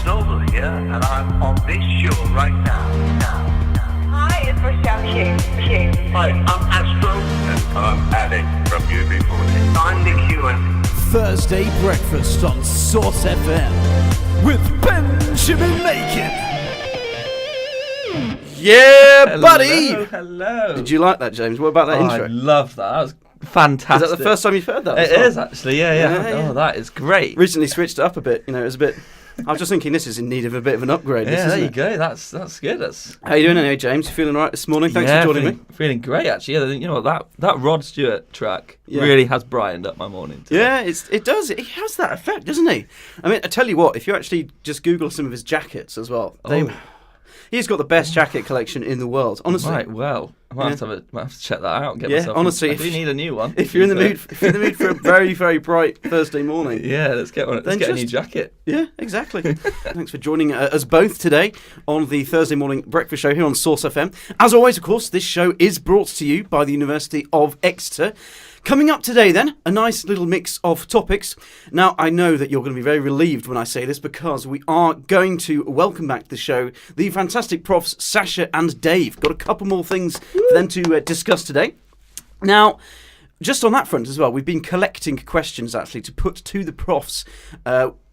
Snowball here, and I'm on this show right now. Hi, it's Rochelle here. Hi, I'm Astro. And I'm Alec from UB40. I'm the Q&A. Thursday breakfast on Source FM with Benjamin Makin. Yeah, buddy! Hello. Did you like that, James? What about that intro? I love that. That was fantastic. Is that the first time you've heard that? It is actually, yeah. Oh, that is great. Recently switched it up a bit. You know, it was a bit. I was just thinking this is in need of a bit of an upgrade. Yeah, this, there you isn't go. That's good. How you doing anyway, James? You feeling all right this morning? Thanks for joining me. Feeling great, actually. Yeah, you know what, that Rod Stewart track really has brightened up my morning today. Yeah, it does. It has that effect, doesn't he? I mean, I tell you what, if you actually just Google some of his jackets as well, he's got the best jacket collection in the world. Honestly, Right. Well, I might have to check that out. Get myself. Honestly, I do need a new one. If you're in the mood for a very, very bright Thursday morning, let's get one. Let's get a new jacket. Yeah, exactly. Thanks for joining us both today on the Thursday morning breakfast show here on Source FM. As always, of course, this show is brought to you by the University of Exeter. Coming up today, then, a nice little mix of topics. Now, I know that you're going to be very relieved when I say this because we are going to welcome back to the show the fantastic Profs, Sasha and Dave. Got a couple more things for them to discuss today. Now, just on that front as well, we've been collecting questions, actually, to put to the Profs,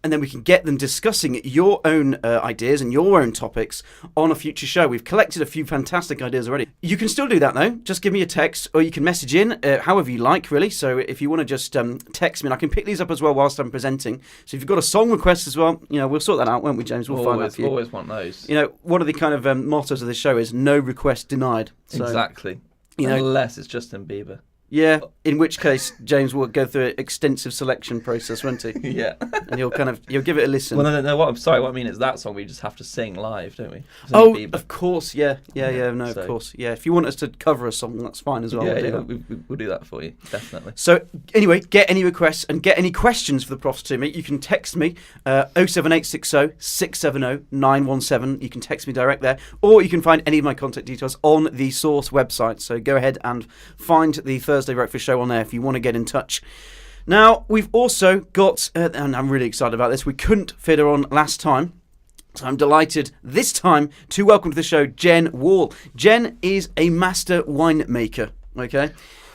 and then we can get them discussing your own ideas and your own topics on a future show. We've collected a few fantastic ideas already. You can still do that, though. Just give me a text, or you can message in, however you like, really. So if you want to just text me, and I can pick these up as well whilst I'm presenting. So if you've got a song request as well, you know, we'll sort that out, won't we, James? We'll find that for you. Always want those. You know, one of the kind of mottos of this show is no request denied. So, Exactly. You know, unless it's Justin Bieber. yeah, in which case James will go through an extensive selection process, won't he? Yeah. And you'll give it a listen. Well, no, what I mean is that song we just have to sing live, don't we? Of course, of course. Yeah, if you want us to cover a song, that's fine as well. We'll do that for you, definitely. So, anyway, get any requests and get any questions for the Profs to me. You can text me, 07860 670 917. You can text me direct there, or you can find any of my contact details on the Source website. So go ahead and find the Thursday Breakfast Show on there if you want to get in touch. Now, we've also got, and I'm really excited about this, we couldn't fit her on last time, so I'm delighted this time to welcome to the show Jen Wall. Jen is a master winemaker, okay?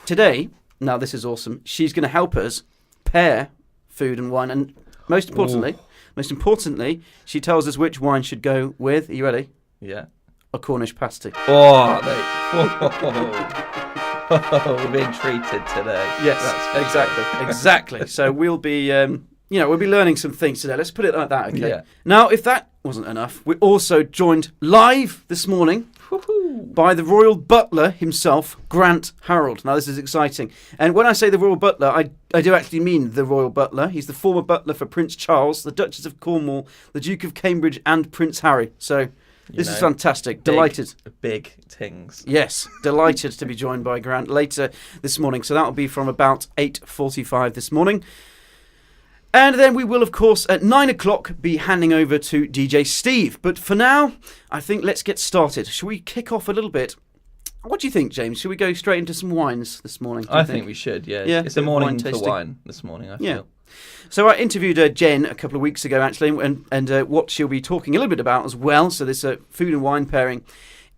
Today, now this is awesome, she's going to help us pair food and wine, and most importantly, she tells us which wine should go with, are you ready? Yeah. A Cornish pasty. We're being treated today. Yes, exactly. So we'll be, we'll be learning some things today. Let's put it like that, okay? Yeah. Now, if that wasn't enough, we're also joined live this morning by the Royal Butler himself, Grant Harold. Now, this is exciting. And when I say the Royal Butler, I do actually mean the Royal Butler. He's the former butler for Prince Charles, the Duchess of Cornwall, the Duke of Cambridge, and Prince Harry. So this is fantastic. Delighted. Big things. Yes, delighted to be joined by Grant later this morning. So that'll be from about 8:45 this morning. And then we will, of course, at 9 o'clock be handing over to DJ Steve. But for now, I think let's get started. Shall we kick off a little bit? What do you think, James? Should we go straight into some wines this morning? I think we should, yeah. It's a morning for wine this morning, I feel. So I interviewed Jen a couple of weeks ago, actually, and what she'll be talking a little bit about as well. So this food and wine pairing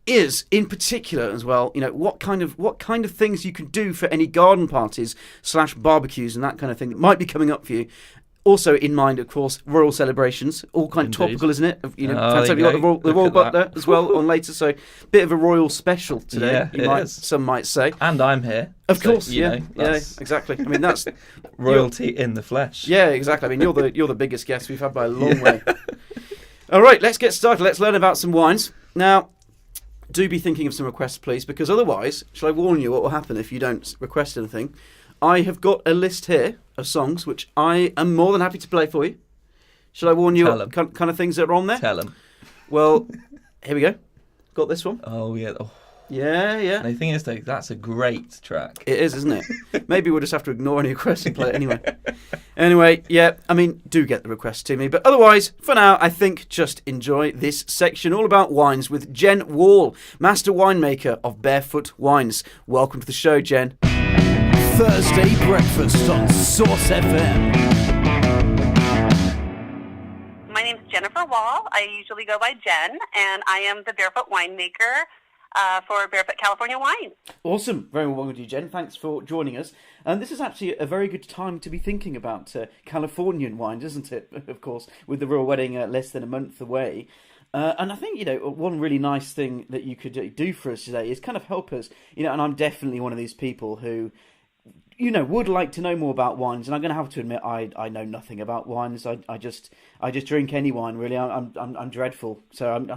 is, in particular, as well, you know, what kind of things you can do for any garden parties / barbecues and that kind of thing that might be coming up for you. Also in mind, of course, royal celebrations, all kind of topical, isn't it? You know, you've got the Royal Butler as well on later, so bit of a royal special today. Some might say. And I'm here, of course. Yeah, exactly. I mean, that's royalty in the flesh. Yeah, exactly. I mean, you're the biggest guest we've had by a long way. All right, let's get started. Let's learn about some wines now. Do be thinking of some requests, please, because otherwise, shall I warn you what will happen if you don't request anything? I have got a list here of songs which I am more than happy to play for you. Shall I warn you what kind of things that are on there? Tell them. Well, here we go. Got this one. Oh, yeah. Oh. Yeah. And the thing is, though, that's a great track. It is, isn't it? Maybe we'll just have to ignore any requests and play it anyway. Anyway, yeah, I mean, do get the requests to me. But otherwise, for now, I think just enjoy this section all about wines with Jen Wall, master winemaker of Barefoot Wines. Welcome to the show, Jen. Thursday breakfast on Source FM. My name's Jennifer. our wall. I usually go by Jen, and I am the barefoot winemaker for Barefoot California Wine. Awesome. Very well with you, Jen. Thanks for joining us. And this is actually a very good time to be thinking about Californian wines, isn't it? Of course, with the royal wedding less than a month away. And I think, one really nice thing that you could do for us today is kind of help us, and I'm definitely one of these people who, would like to know more about wines, and I'm going to have to admit I know nothing about wines. I just drink any wine, really. I'm dreadful, so I'm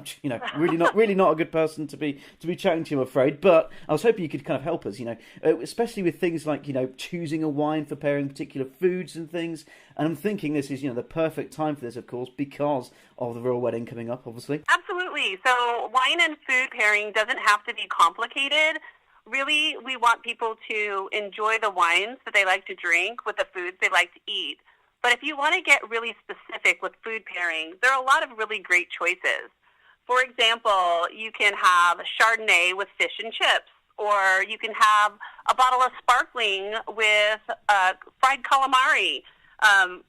really not a good person to be chatting to, I'm afraid. But I was hoping you could kind of help us, especially with things like choosing a wine for pairing particular foods and things. And I'm thinking this is the perfect time for this, of course, because of the royal wedding coming up, obviously. Absolutely. So wine and food pairing doesn't have to be complicated. Really, we want people to enjoy the wines that they like to drink with the foods they like to eat. But if you want to get really specific with food pairing, there are a lot of really great choices. For example, you can have Chardonnay with fish and chips, or you can have a bottle of sparkling with fried calamari.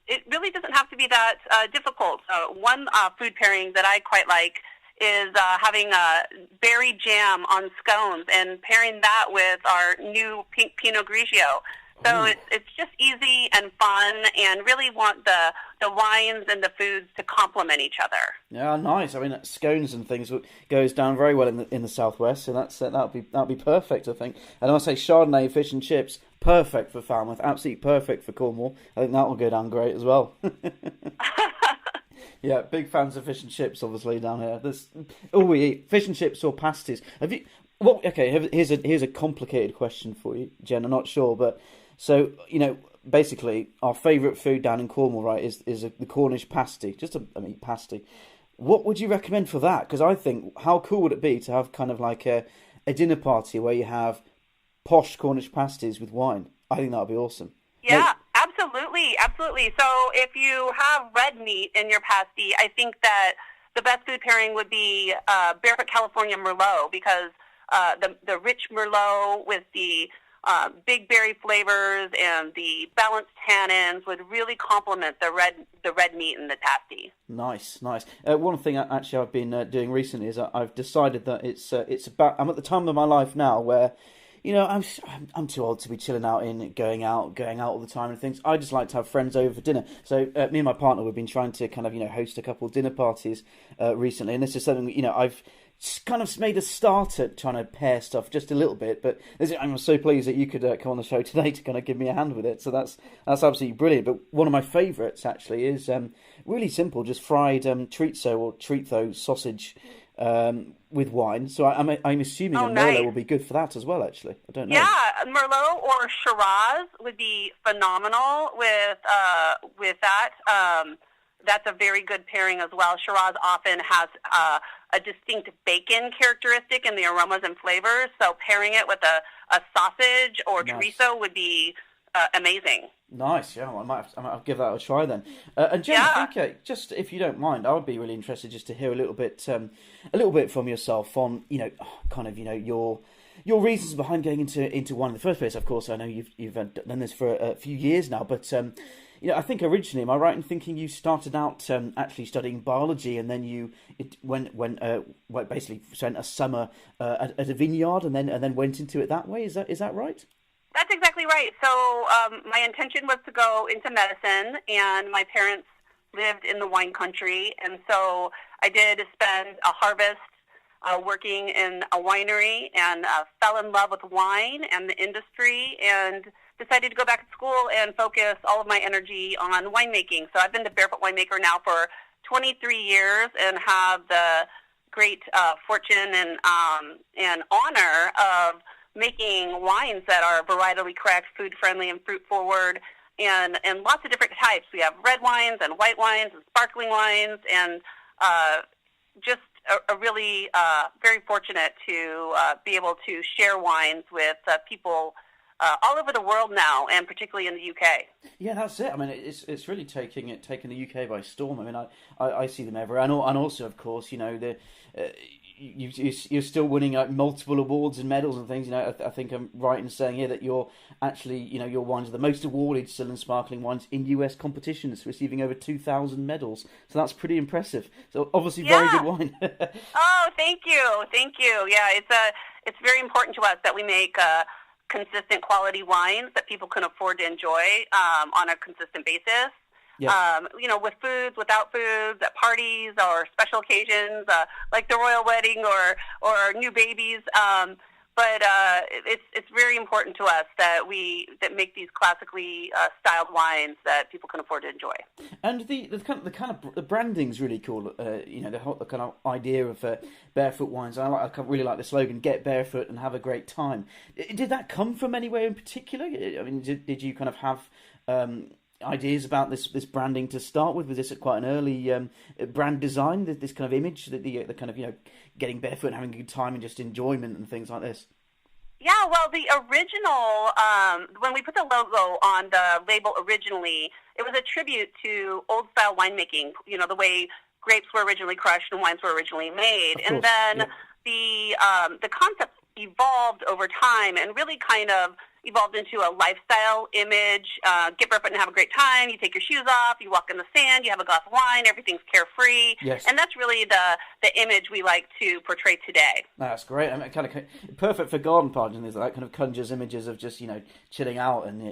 It really doesn't have to be that difficult. One food pairing that I quite like is having a berry jam on scones and pairing that with our new pink Pinot Grigio. So it's just easy and fun, and really want the wines and the foods to complement each other. Yeah, nice. I mean, scones and things goes down very well in the southwest, so that'll be perfect, I think. And I'll say Chardonnay, fish and chips, perfect for Falmouth, absolutely perfect for Cornwall. I think that will go down great as well. Yeah, big fans of fish and chips, obviously, down here. All we eat, fish and chips or pasties. Have you? Well, okay. Here's a complicated question for you, Jen. I'm not sure, but so basically, our favourite food down in Cornwall, right, is the Cornish pasty. Pasty. What would you recommend for that? Because I think, how cool would it be to have kind of like a dinner party where you have posh Cornish pasties with wine? I think that would be awesome. Yeah. Absolutely. So if you have red meat in your pasty, I think that the best food pairing would be Barefoot California Merlot, because the rich Merlot with the big berry flavors and the balanced tannins would really complement the red meat in the pasty. Nice. One thing actually I've been doing recently is I've decided that it's about, I'm at the time of my life now where I'm too old to be chilling out going out all the time and things. I just like to have friends over for dinner. So me and my partner, we've been trying to kind of host a couple of dinner parties recently, and this is something I've kind of made a start at trying to pair stuff just a little bit. But I'm so pleased that you could come on the show today to kind of give me a hand with it. So that's absolutely brilliant. But one of my favourites actually is really simple, just fried chorizo or chorizo sausage. With wine, so I'm assuming a Merlot will be good for that as well. Actually, I don't know. Yeah, Merlot or Shiraz would be phenomenal with that. That's a very good pairing as well. Shiraz often has a distinct bacon characteristic in the aromas and flavors, so pairing it with a sausage or chorizo would be amazing. Nice, yeah. I might have to give that a try then. And Jen, I think just if you don't mind, I would be really interested just to hear a little bit from yourself on your reasons behind going into wine in the first place. Of course, I know you've done this for a few years now, but I think originally, am I right in thinking you started out actually studying biology, and then basically spent a summer at a vineyard, and then went into it that way? Is that right? That's exactly right. So my intention was to go into medicine, and my parents lived in the wine country, and so I did spend a harvest working in a winery, and fell in love with wine and the industry, and decided to go back to school and focus all of my energy on winemaking. So I've been the Barefoot Winemaker now for 23 years, and have the great fortune and honor of making wines that are varietally correct, food-friendly, and fruit-forward, and lots of different types. We have red wines and white wines and sparkling wines, and just a really very fortunate to be able to share wines with people all over the world now, and particularly in the UK. Yeah, that's it. I mean, it's really taking the UK by storm. I mean, I see them everywhere, and also, of course, you're still winning like multiple awards and medals and things. You know, I think I'm right in saying here that you're actually, you know, your wines are the most awarded still and sparkling wines in US competitions, receiving over 2,000 medals. So that's pretty impressive. So obviously, very good wine. Oh, thank you. Yeah, it's very important to us that we make consistent quality wines that people can afford to enjoy on a consistent basis. Yeah. You know, with foods, without foods, at parties or special occasions, like the royal wedding or new babies. But it's very important to us that make these classically styled wines that people can afford to enjoy. And the branding's really cool. You know, the kind of idea of barefoot wines. I really like the slogan: "Get barefoot and have a great time." Did that come from anywhere in particular? I mean, did you kind of have ideas about this branding to start with? Was this quite an early brand design? This kind of image, the kind of, you know, getting barefoot and having a good time and just enjoyment and things like this. Yeah, well, the original, when we put the logo on the label originally, it was a tribute to old-style winemaking, you know, the way grapes were originally crushed and wines were originally made. And then the concept evolved over time and really kind of evolved into a lifestyle image. Get barefoot and have a great time. You take your shoes off, you walk in the sand, you have a glass of wine, everything's carefree. Yes. And that's really the image we like to portray today. That's great. I mean, kind of perfect for garden parties and things like that. Kind of conjures images of just, you know, chilling out and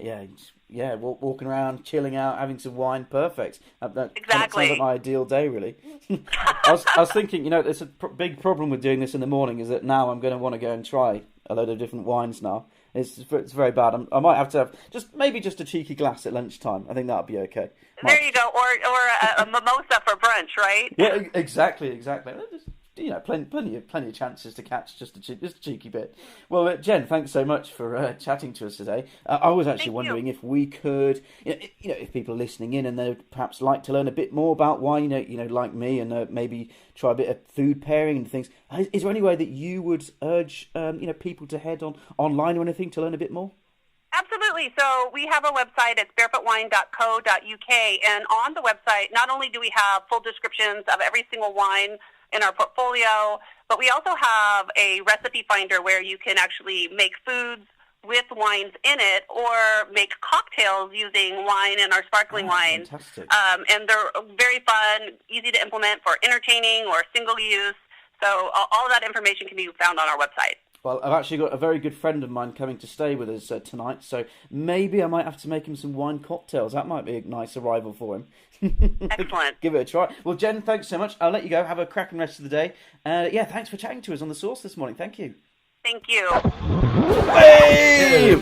walking around, chilling out, having some wine. Perfect. That Exactly. Kind of sounds like my ideal day, really. I was thinking, you know, there's a big problem with doing this in the morning is that now I'm going to want to go and try a load of different wines now. It's very bad. I might have to have just a cheeky glass at lunchtime. I think that'd be okay. There you go, or a mimosa for brunch, right? Yeah, exactly. Just, you know, plenty of chances to catch just a cheeky bit. Well, Jen, thanks so much for chatting to us today. I was actually wondering if we could, you know, if people are listening in and they'd perhaps like to learn a bit more about wine, you know, like me, and maybe try a bit of food pairing and things. Is there any way that you would urge, you know, people to head online or anything to learn a bit more? Absolutely. So we have a website. It's barefootwine.co.uk. And on the website, not only do we have full descriptions of every single wine in our portfolio, but we also have a recipe finder where you can actually make foods with wines in it or make cocktails using wine and our sparkling wines. Fantastic. And they're very fun, easy to implement for entertaining or single use. So all of that information can be found on our website. Well, I've actually got a very good friend of mine coming to stay with us tonight, so maybe I might have to make him some wine cocktails. That might be a nice arrival for him. Excellent. Give it a try. Well, Jen, thanks so much. I'll let you go. Have a cracking rest of the day. Thanks for chatting to us on The Source this morning. Thank you. Thank you. Hey!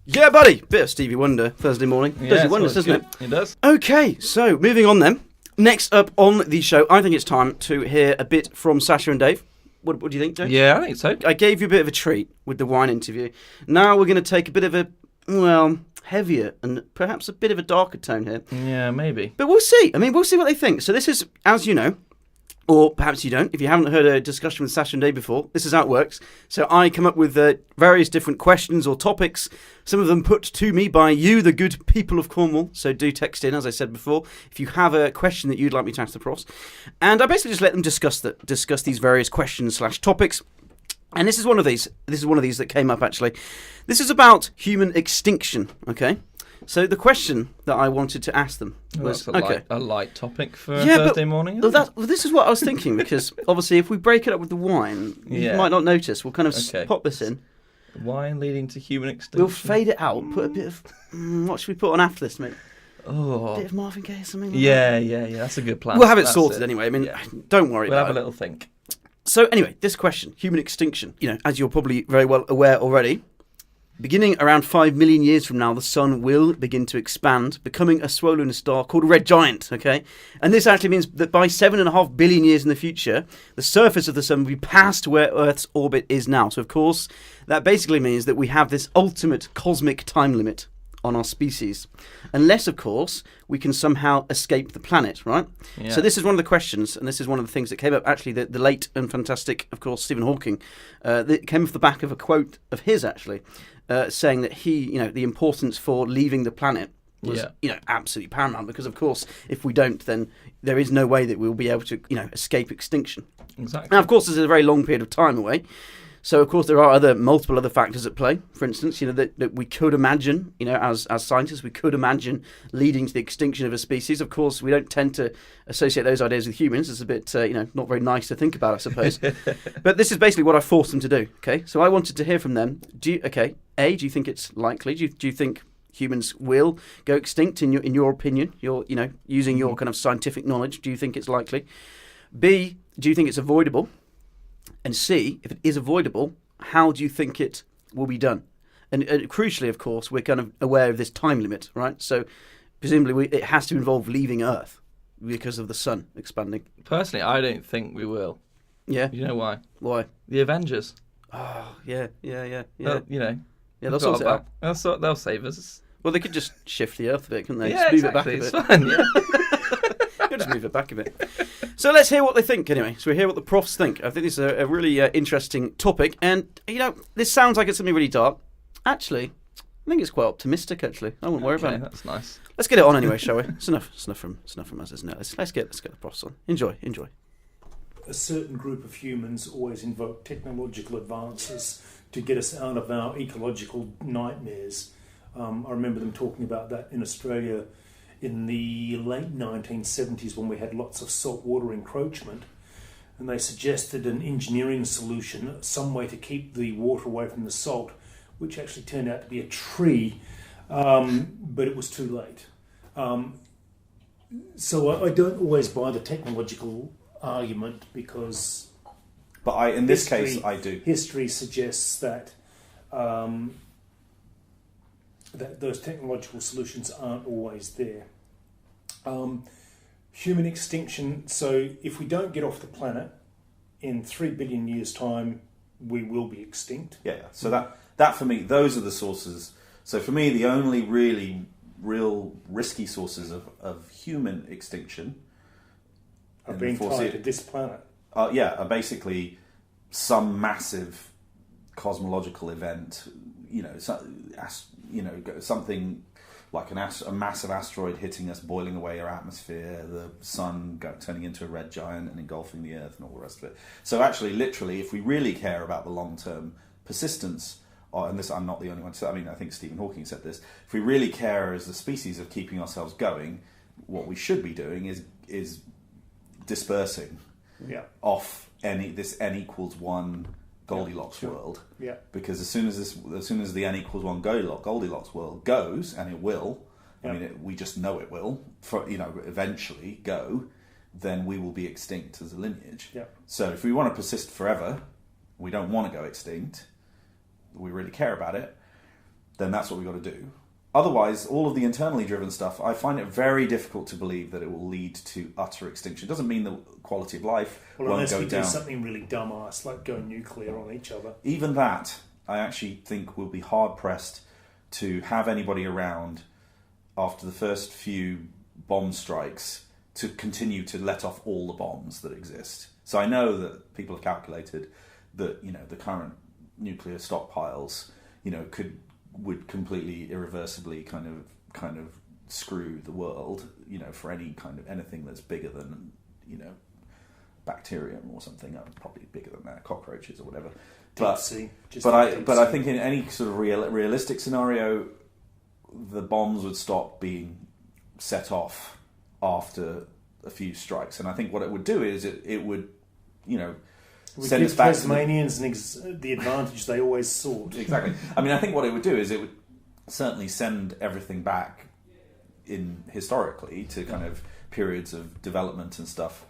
Yeah, buddy. Bit of Stevie Wonder Thursday morning. Does it wonders, doesn't it? It does. Okay, so moving on then. Next up on the show, I think it's time to hear a bit from Sasha and Dave. What do you think, Dave? Yeah, I think so. I gave you a bit of a treat with the wine interview. Now we're going to take a bit of a, heavier and perhaps a bit of a darker tone here. Yeah, maybe. But we'll see. I mean, we'll see what they think. So this is, as you know, or perhaps you don't, if you haven't heard a discussion with Sasha and Dave before, this is how it works. So I come up with various different questions or topics, some of them put to me by you, the good people of Cornwall. So do text in, as I said before, if you have a question that you'd like me to ask the profs. And I basically just let them discuss these various questions/topics. And this is one of these. This is one of these that came up, actually. This is about human extinction, okay? So the question that I wanted to ask them was... That's a light topic for Thursday morning, isn't it? This is what I was thinking, because obviously if we break it up with the wine, you might not notice. We'll kind of pop this in. Wine leading to human extinction. We'll fade it out, put a bit of... what should we put on after this, mate? Oh. A bit of Marvin Gaye or something like that? Yeah, that's a good plan. We'll have it sorted anyway. I mean, don't worry about it. We'll have a little think. So anyway, this question, human extinction. You know, as you're probably very well aware already, beginning around 5 million years from now, the sun will begin to expand, becoming a swollen star called a red giant, okay? And this actually means that by 7.5 billion years in the future, the surface of the sun will be past where Earth's orbit is now. So, of course, that basically means that we have this ultimate cosmic time limit on our species. Unless, of course, we can somehow escape the planet, right? Yeah. So this is one of the questions, and this is one of the things that came up, actually, the late and fantastic, of course, Stephen Hawking, that came off the back of a quote of his, actually, saying that the importance for leaving the planet was absolutely paramount, because of course if we don't, then there is no way that we'll be able to escape extinction. Exactly. Now of course this is a very long period of time away, so of course there are multiple other factors at play. For instance, that we could imagine, as scientists, we could imagine leading to the extinction of a species. Of course we don't tend to associate those ideas with humans. It's a bit not very nice to think about, I suppose. But this is basically what I forced them to do. Okay, so I wanted to hear from them. Do you think it's likely? Do you think humans will go extinct in your opinion? Using your kind of scientific knowledge, do you think it's likely? B, do you think it's avoidable? And C, if it is avoidable, how do you think it will be done? And crucially, of course, we're kind of aware of this time limit, right? So presumably it has to involve leaving Earth because of the sun expanding. Personally, I don't think we will. Yeah. You know why? Why? The Avengers. Oh, yeah. They'll Sort it out. They'll save us. Well, they could just shift the Earth a bit, couldn't they? Yeah, just move exactly. it back a bit. It's fine. Yeah. Just move it back a bit. So let's hear what they think anyway. So we hear what the profs think. I think this is a really interesting topic. And, this sounds like it's something really dark. Actually, I think it's quite optimistic, actually. I wouldn't worry about it. That's nice. Let's get it on anyway, shall we? It's enough from us, isn't it? Let's get the profs on. Enjoy. A certain group of humans always invoke technological advances to get us out of our ecological nightmares. I remember them talking about that in Australia in the late 1970s when we had lots of saltwater encroachment, and they suggested an engineering solution, some way to keep the water away from the salt, which actually turned out to be a tree, but it was too late. So I don't always buy the technological argument, because in this case I do. History suggests that that those technological solutions aren't always there. Human extinction, so if we don't get off the planet, in 3 billion years' time, we will be extinct. Yeah. So that for me, those are the sources. So for me, the only really real risky sources of human extinction are being tied to this planet. Are basically some massive cosmological event, something like a massive asteroid hitting us, boiling away our atmosphere, the sun turning into a red giant and engulfing the Earth and all the rest of it. So actually, literally, if we really care about the long-term persistence, and this I'm not the only one to say, I think Stephen Hawking said this, if we really care as a species of keeping ourselves going, what we should be doing is dispersing off this n equals 1 Goldilocks world. Yeah. Because as soon as the n equals 1 Goldilocks world goes, and it will, we just know it will, eventually go, then we will be extinct as a lineage. Yeah. So if we want to persist forever, we don't want to go extinct, we really care about it, then that's what we've got to do. Otherwise, all of the internally driven stuff, I find it very difficult to believe that it will lead to utter extinction. It doesn't mean the quality of life won't go down. Unless we do something really dumbass, like go nuclear on each other. Even that, I actually think will be hard-pressed to have anybody around after the first few bomb strikes to continue to let off all the bombs that exist. So I know that people have calculated that, the current nuclear stockpiles, would completely irreversibly kind of screw the world, for anything that's bigger than, bacterium or something, probably bigger than that, cockroaches or whatever. But I think in any sort of realistic scenario, the bombs would stop being set off after a few strikes, and I think what it would do is it would, we send give us back Tasmanians the advantage they always sought. Exactly. I think what it would do is it would certainly send everything back historically to kind of periods of development and stuff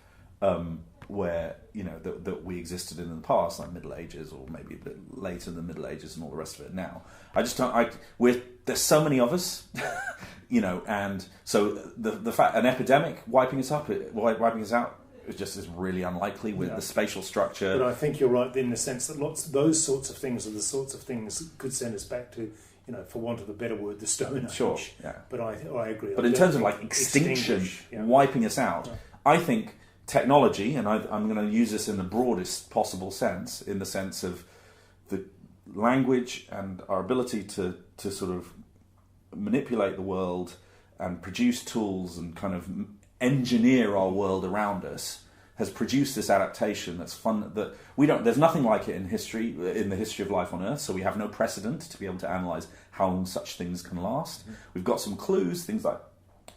where that we existed in the past, like Middle Ages or maybe a bit later in the Middle Ages and all the rest of it. Now, I just don't. There's so many of us, and so the fact an epidemic wiping us out. It just is really unlikely with the spatial structure. But I think you're right in the sense that those sorts of things are the sorts of things that could send us back to, for want of a better word, the Stone Age. Sure, yeah. But I agree. But in terms of extinction, wiping us out, I think technology, and I'm going to use this in the broadest possible sense, in the sense of the language and our ability to sort of manipulate the world and produce tools and kind of engineer our world around us has produced this adaptation that's fun. That we don't. There's nothing like it in the history of life on Earth. So we have no precedent to be able to analyze how long such things can last. We've got some clues, things like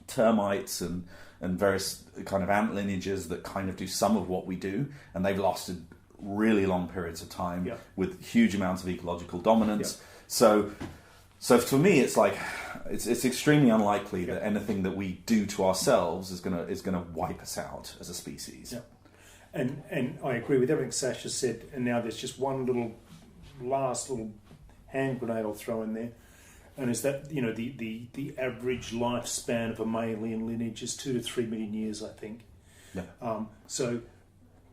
termites and various kind of ant lineages that kind of do some of what we do, and they've lasted really long periods of time with huge amounts of ecological dominance. So for me, it's like it's extremely unlikely that anything that we do to ourselves is gonna wipe us out as a species. Yeah. And I agree with everything Sasha said. And now there's just one last little hand grenade I'll throw in there, and is that the average lifespan of a mammalian lineage is 2 to 3 million years, I think. Yeah. So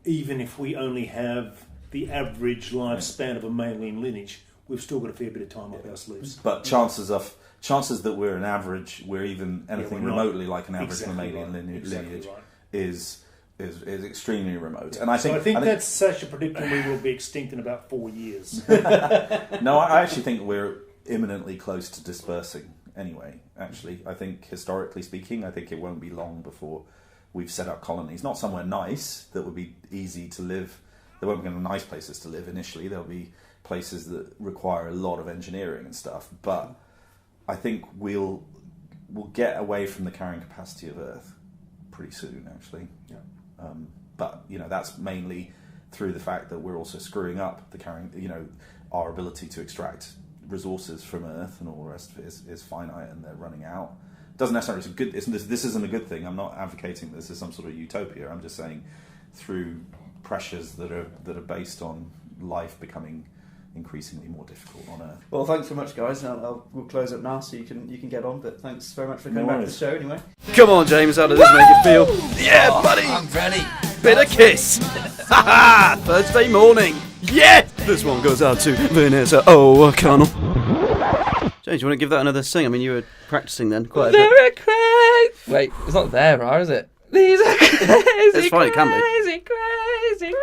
even if we only have the average lifespan of a mammalian lineage, we've still got a fair bit of time up our sleeves. But chances that we're even anything remotely like an average mammalian lineage is extremely remote. And I think that's Sasha predicting we will be extinct in about 4 years. No, I actually think we're imminently close to dispersing anyway. Actually, I think historically speaking, I think it won't be long before we've set up colonies. Not somewhere nice that would be easy to live. There won't be nice places to live initially. There'll be places that require a lot of engineering and stuff. But I think we'll get away from the carrying capacity of Earth pretty soon, actually. Yeah. But that's mainly through the fact that we're also screwing up the carrying. Our ability to extract resources from Earth and all the rest of it is finite, and they're running out. Doesn't necessarily good. This isn't a good thing. I'm not advocating this is some sort of utopia. I'm just saying through pressures that are based on life becoming increasingly more difficult on Earth. Well, thanks very much, guys. We'll close up now, so you can get on. But thanks very much for coming back to the show, anyway. Come on, James. How does this make you feel? Yeah, buddy. I'm ready. Bit of kiss. Thursday morning. Yeah. This one goes out to Vanessa O'Connell. James, you want to give that another sing? I mean, you were practicing then quite a bit. They're crazy. Wait, it's not there, is it? These are crazy, It's fine, it can be. crazy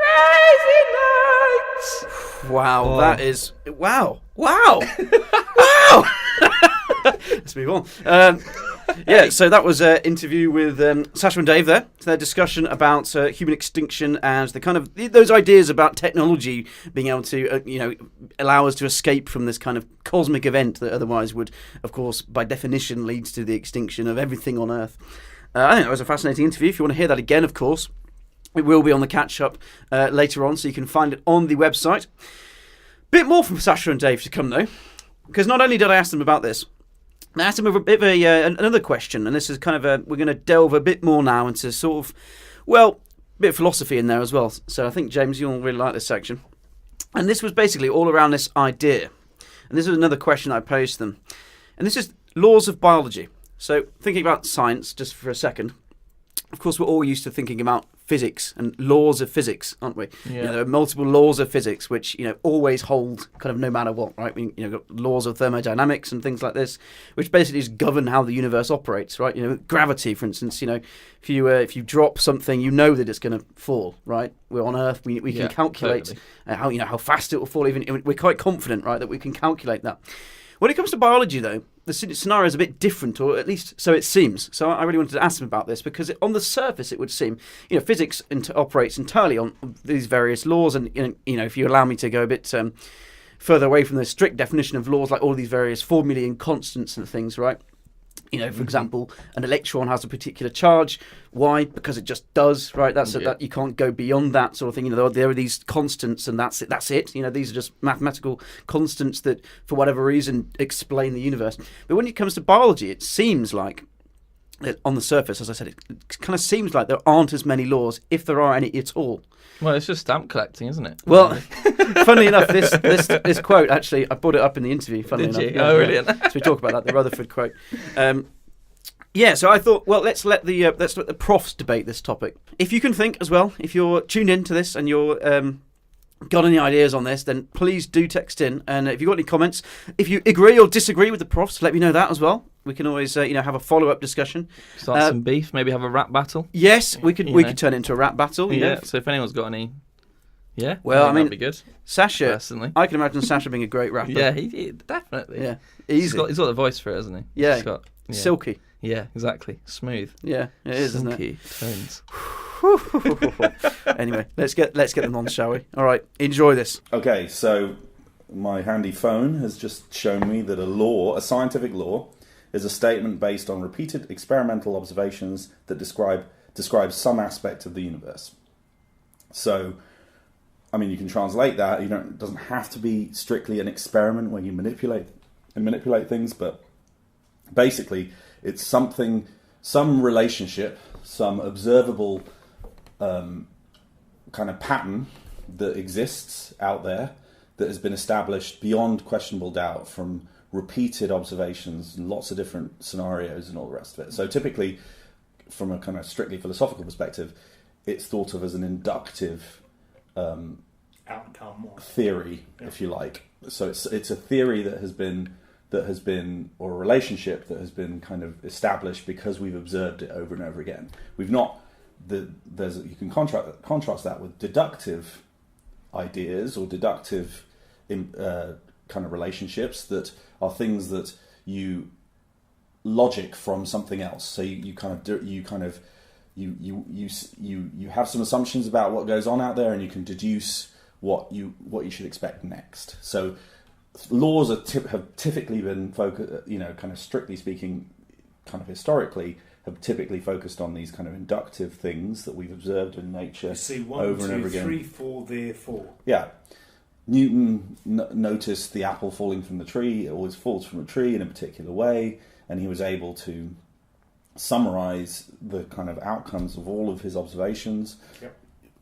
nights. Wow, that is... Wow. Wow. Let's move on. So that was an interview with Sasha and Dave there. It's their discussion about human extinction and the kind of those ideas about technology being able to, allow us to escape from this kind of cosmic event that otherwise would, of course, by definition, leads to the extinction of everything on Earth. I think that was a fascinating interview. If you want to hear that again, of course, it will be on the catch-up later on, so you can find it on the website. Bit more from Sasha and Dave to come, though, because not only did I ask them about this, I asked them a bit of another question, and this is kind of we're going to delve a bit more now into sort of, a bit of philosophy in there as well. So I think, James, you'll really like this section. And this was basically all around this idea. And this was another question I posed to them. And this is laws of biology. So thinking about science just for a second, of course, we're all used to thinking about physics and laws of physics, aren't we? Yeah. There are multiple laws of physics which always hold kind of no matter what, right? Got laws of thermodynamics and things like this, which basically just govern how the universe operates, right? Gravity, for instance. If you drop something, that it's going to fall, right? We're on Earth, we can calculate how fast it will fall. Even we're quite confident, right, that we can calculate that. When it comes to biology, though, the scenario is a bit different, or at least so it seems. So I really wanted to ask them about this because on the surface it would seem, physics operates entirely on these various laws, and if you allow me to go a bit further away from the strict definition of laws, like all these various formulae and constants and things, right? For example, an electron has a particular charge. Why? Because it just does, right? That you can't go beyond that sort of thing. There are these constants, and that's it. These are just mathematical constants that, for whatever reason, explain the universe. But when it comes to biology, it seems like, on the surface, as I said, it kind of seems like there aren't as many laws, if there are any at all. Well, it's just stamp collecting, isn't it? Well, funnily enough, this quote, actually, I brought it up in the interview, funnily enough. Did you? Oh, brilliant. So we talk about that, the Rutherford quote. So I thought, let's let the profs debate this topic. If you can think as well, if you're tuned in to this and you're got any ideas on this, then please do text in. And if you've got any comments, if you agree or disagree with the profs, let me know that as well. We can always, have a follow-up discussion. Start some beef, maybe have a rap battle. Yes, we could turn it into a rap battle. Yeah, so if anyone's got any Yeah. Well, I mean, that'd be good. Sasha, Personally. I can imagine Sasha being a great rapper. Yeah, he definitely. Yeah. He's Easy. got the voice for it, hasn't he? Yeah. He's got, Silky. Yeah, exactly. Smooth. Yeah, it is, isn't it? Silky tones. Anyway, let's get them on, shall we? All right, enjoy this. Okay, so my handy phone has just shown me that a scientific law, is a statement based on repeated experimental observations that describes some aspect of the universe. So, I mean, you can translate that. It doesn't have to be strictly an experiment where you manipulate things, but basically, it's some relationship, some observable kind of pattern that exists out there that has been established beyond questionable doubt from repeated observations, lots of different scenarios and all the rest of it. So typically, from a kind of strictly philosophical perspective, it's thought of as an inductive outcome or theory, if you like. So it's a theory that has been, or a relationship that has been kind of established because we've observed it over and over again. We've not. You can contrast that with deductive ideas or deductive kind of relationships that are things that you logic from something else. So you have some assumptions about what goes on out there, and you can deduce what you should expect next. So laws have typically been focused, kind of strictly speaking, kind of historically, have typically focused on these kind of inductive things that we've observed in nature. You see over and over 1, 2, again. 3, 4, therefore. Yeah. Newton noticed the apple falling from the tree. It always falls from a tree in a particular way, and he was able to summarize the kind of outcomes of all of his observations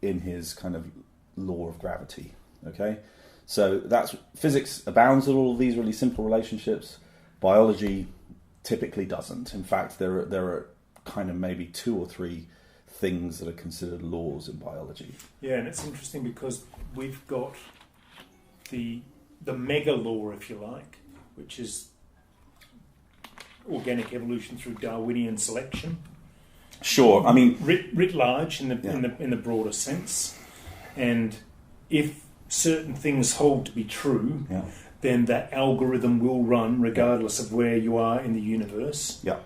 in his kind of law of gravity. Okay, so physics abounds with all of these really simple relationships. Biology typically doesn't. In fact, there are kind of maybe 2 or 3 things that are considered laws in biology. Yeah, and it's interesting because we've got the mega law, if you like, which is organic evolution through Darwinian selection. Sure, I mean writ large in the broader sense, and if certain things hold to be true, then that algorithm will run regardless of where you are in the universe. Yeah.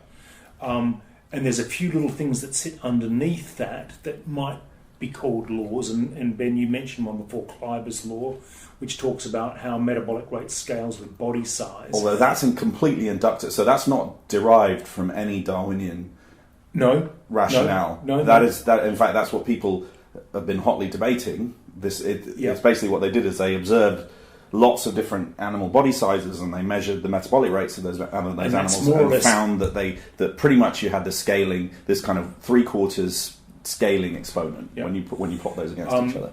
And there's a few little things that sit underneath that might be called laws. And Ben, you mentioned one before, Kleiber's law, which talks about how metabolic rate scales with body size. Although that's completely inductive, so that's not derived from any Darwinian rationale. No. That is that. In fact, that's what people have been hotly debating. It's basically what they did is they observed lots of different animal body sizes, and they measured the metabolic rates of those animals, and found that pretty much you had the scaling, this kind of 3/4 scaling exponent when you plot those against each other.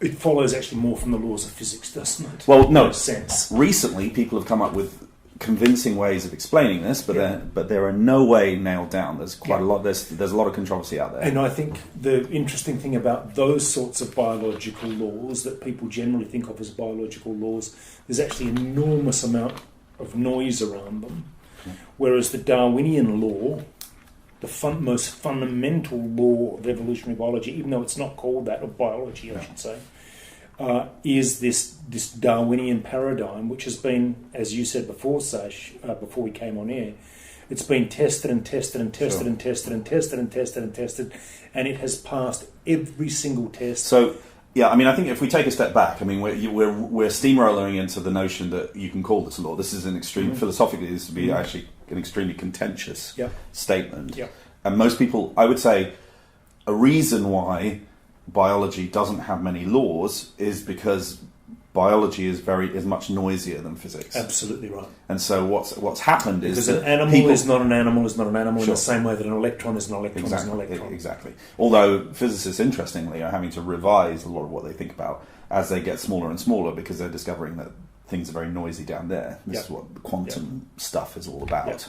It follows actually more from the laws of physics, doesn't it? Well, no. In a sense. Recently, people have come up with convincing ways of explaining this, but there are no way nailed down. There's quite a lot. There's a lot of controversy out there. And I think the interesting thing about those sorts of biological laws that people generally think of as biological laws, there's actually an enormous amount of noise around them. Whereas the Darwinian law, the most fundamental law of evolutionary biology, even though it's not called that, or biology, I should say, is this Darwinian paradigm, which has been, as you said before, Sash, before we came on air, it's been tested and tested and tested and tested and tested and tested and tested, and it has passed every single test. So, yeah, I mean, I think if we take a step back, I mean, we're steamrolling into the notion that you can call this a law. This is an extreme, philosophically, this would be actually an extremely contentious statement. Yeah. And most people, I would say, a reason why biology doesn't have many laws is because biology is much noisier than physics. Absolutely right. And so what's happened is because an animal is not an animal in the same way that an electron is an electron is an electron. Exactly. Although physicists, interestingly, are having to revise a lot of what they think about as they get smaller and smaller because they're discovering that things are very noisy down there. This is what the quantum stuff is all about.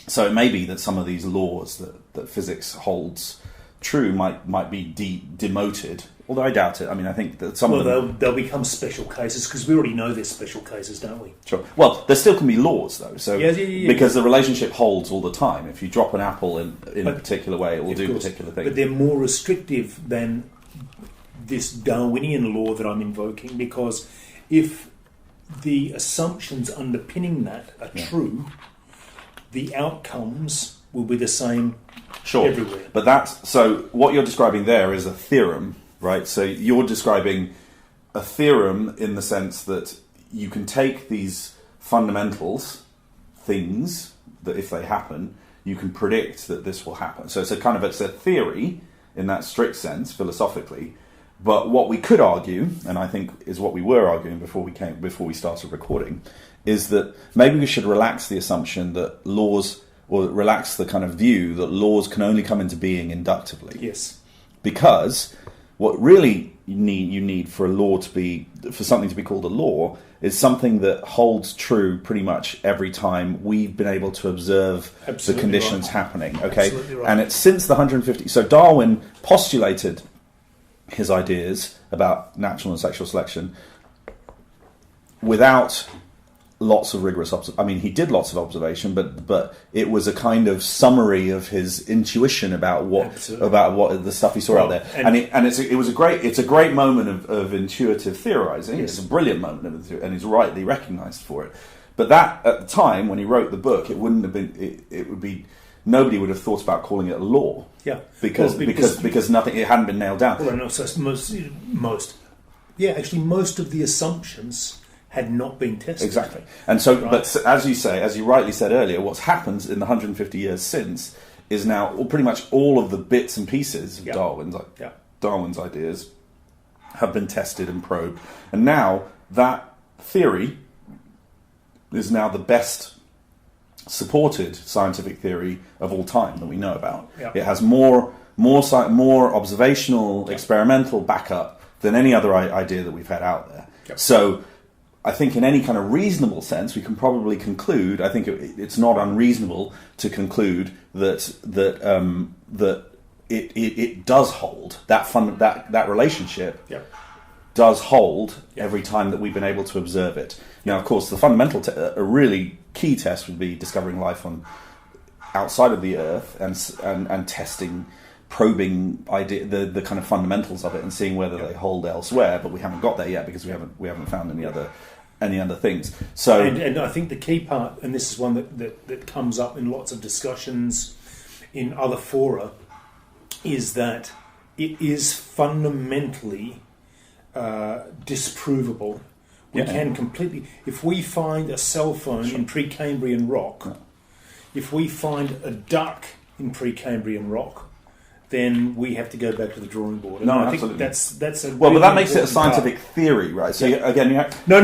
So it may be that some of these laws that physics holds true might be demoted, although I doubt it. I mean, I think that some of them... they'll become special cases, because we already know there's special cases, don't we? Sure. Well, there still can be laws, though. So because the relationship holds all the time. If you drop an apple in a particular way, it will do a particular thing. But they're more restrictive than this Darwinian law that I'm invoking, because if the assumptions underpinning that are true, the outcomes will be the same everywhere. But so what you're describing there is a theorem, right? So you're describing a theorem in the sense that you can take these fundamentals, things that if they happen, you can predict that this will happen. So it's a theory in that strict sense, philosophically. But what we could argue, and I think is what we were arguing before we started recording, is that maybe we should relax the assumption that laws, or relax the kind of view that laws can only come into being inductively. Yes. Because what really you need for something to be called a law is something that holds true pretty much every time we've been able to observe the conditions happening. Okay, Absolutely right. And it's since the 150. So Darwin postulated his ideas about natural and sexual selection without lots of rigorous he did lots of observation, but it was a kind of summary of his intuition about what the stuff he saw out there, and it's a great moment of intuitive theorizing. Yes. It's a brilliant moment and he's rightly recognized for it. But that at the time when he wrote the book, it wouldn't have been. It would be. Nobody would have thought about calling it a law. Yeah, because nothing. It hadn't been nailed down. Well, no, so most of the assumptions had not been tested. Exactly. And so, right. But as you rightly said earlier, what's happened in the 150 years since is now pretty much all of the bits and pieces of Darwin's ideas have been tested and probed, and now that theory is now the best supported scientific theory of all time that we know about. Yeah. It has more observational, experimental backup than any other idea that we've had out there. Yep. So I think in any kind of reasonable sense, we can probably conclude. I think it's not unreasonable to conclude that it does hold that relationship. Yep. Does hold every time that we've been able to observe it. Now, of course, the fundamental, a really key test would be discovering life on outside of the Earth and testing, probing the kind of fundamentals of it and seeing whether they hold elsewhere. But we haven't got there yet because we haven't found any other things. So, and I think the key part, and this is one that comes up in lots of discussions in other fora, is that it is fundamentally disprovable. We can completely. If we find a cell phone in Precambrian rock, if we find a duck in Precambrian rock, then we have to go back to the drawing board. And I think that's a but that makes it a scientific theory, right? So again, no.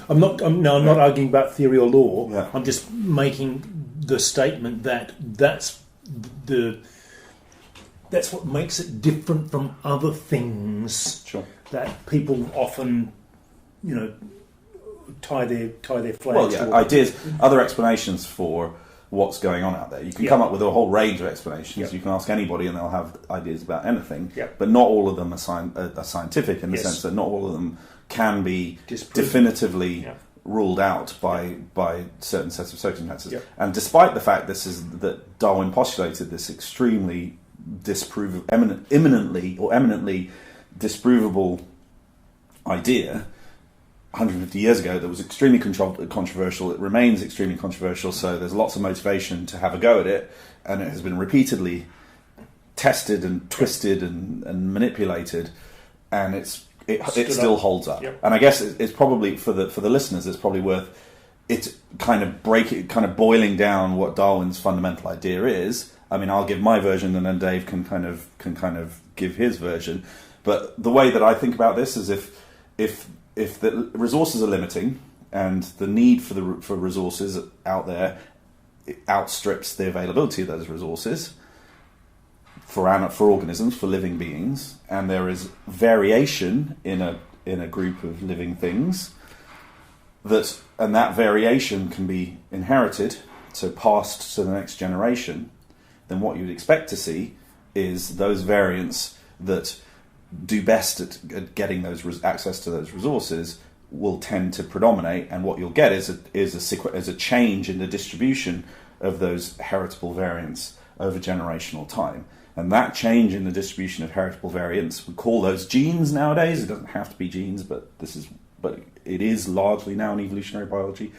I'm not arguing about theory or law. Yeah. I'm just making the statement that that's what makes it different from other things. Sure. That people often, tie their flags to. Ideas, other explanations for what's going on out there. You can come up with a whole range of explanations. You can ask anybody and they'll have ideas about anything. But not all of them are scientific in the sense that not all of them can be definitively ruled out by certain sets of circumstances. And despite the fact that Darwin postulated this extremely eminently disprovable idea 150 years ago that was extremely controversial. It remains extremely controversial, so there's lots of motivation to have a go at it, and it has been repeatedly tested and twisted and manipulated, and it still holds up. And I guess it's probably for the listeners, it's probably worth it kind of boiling down what Darwin's fundamental idea is. I mean, I'll give my version, and then Dave can kind of give his version. But the way that I think about this is if the resources are limiting and the need for resources out there outstrips the availability of those resources for organisms, for living beings, and there is variation in a group of living things, and that variation can be inherited, so passed to the next generation, then what you'd expect to see is those variants that do best at getting those access to those resources will tend to predominate, and what you'll get is a change in the distribution of those heritable variants over generational time. And that change in the distribution of heritable variants, we call those genes nowadays. It doesn't have to be genes, but it is largely now in evolutionary biology.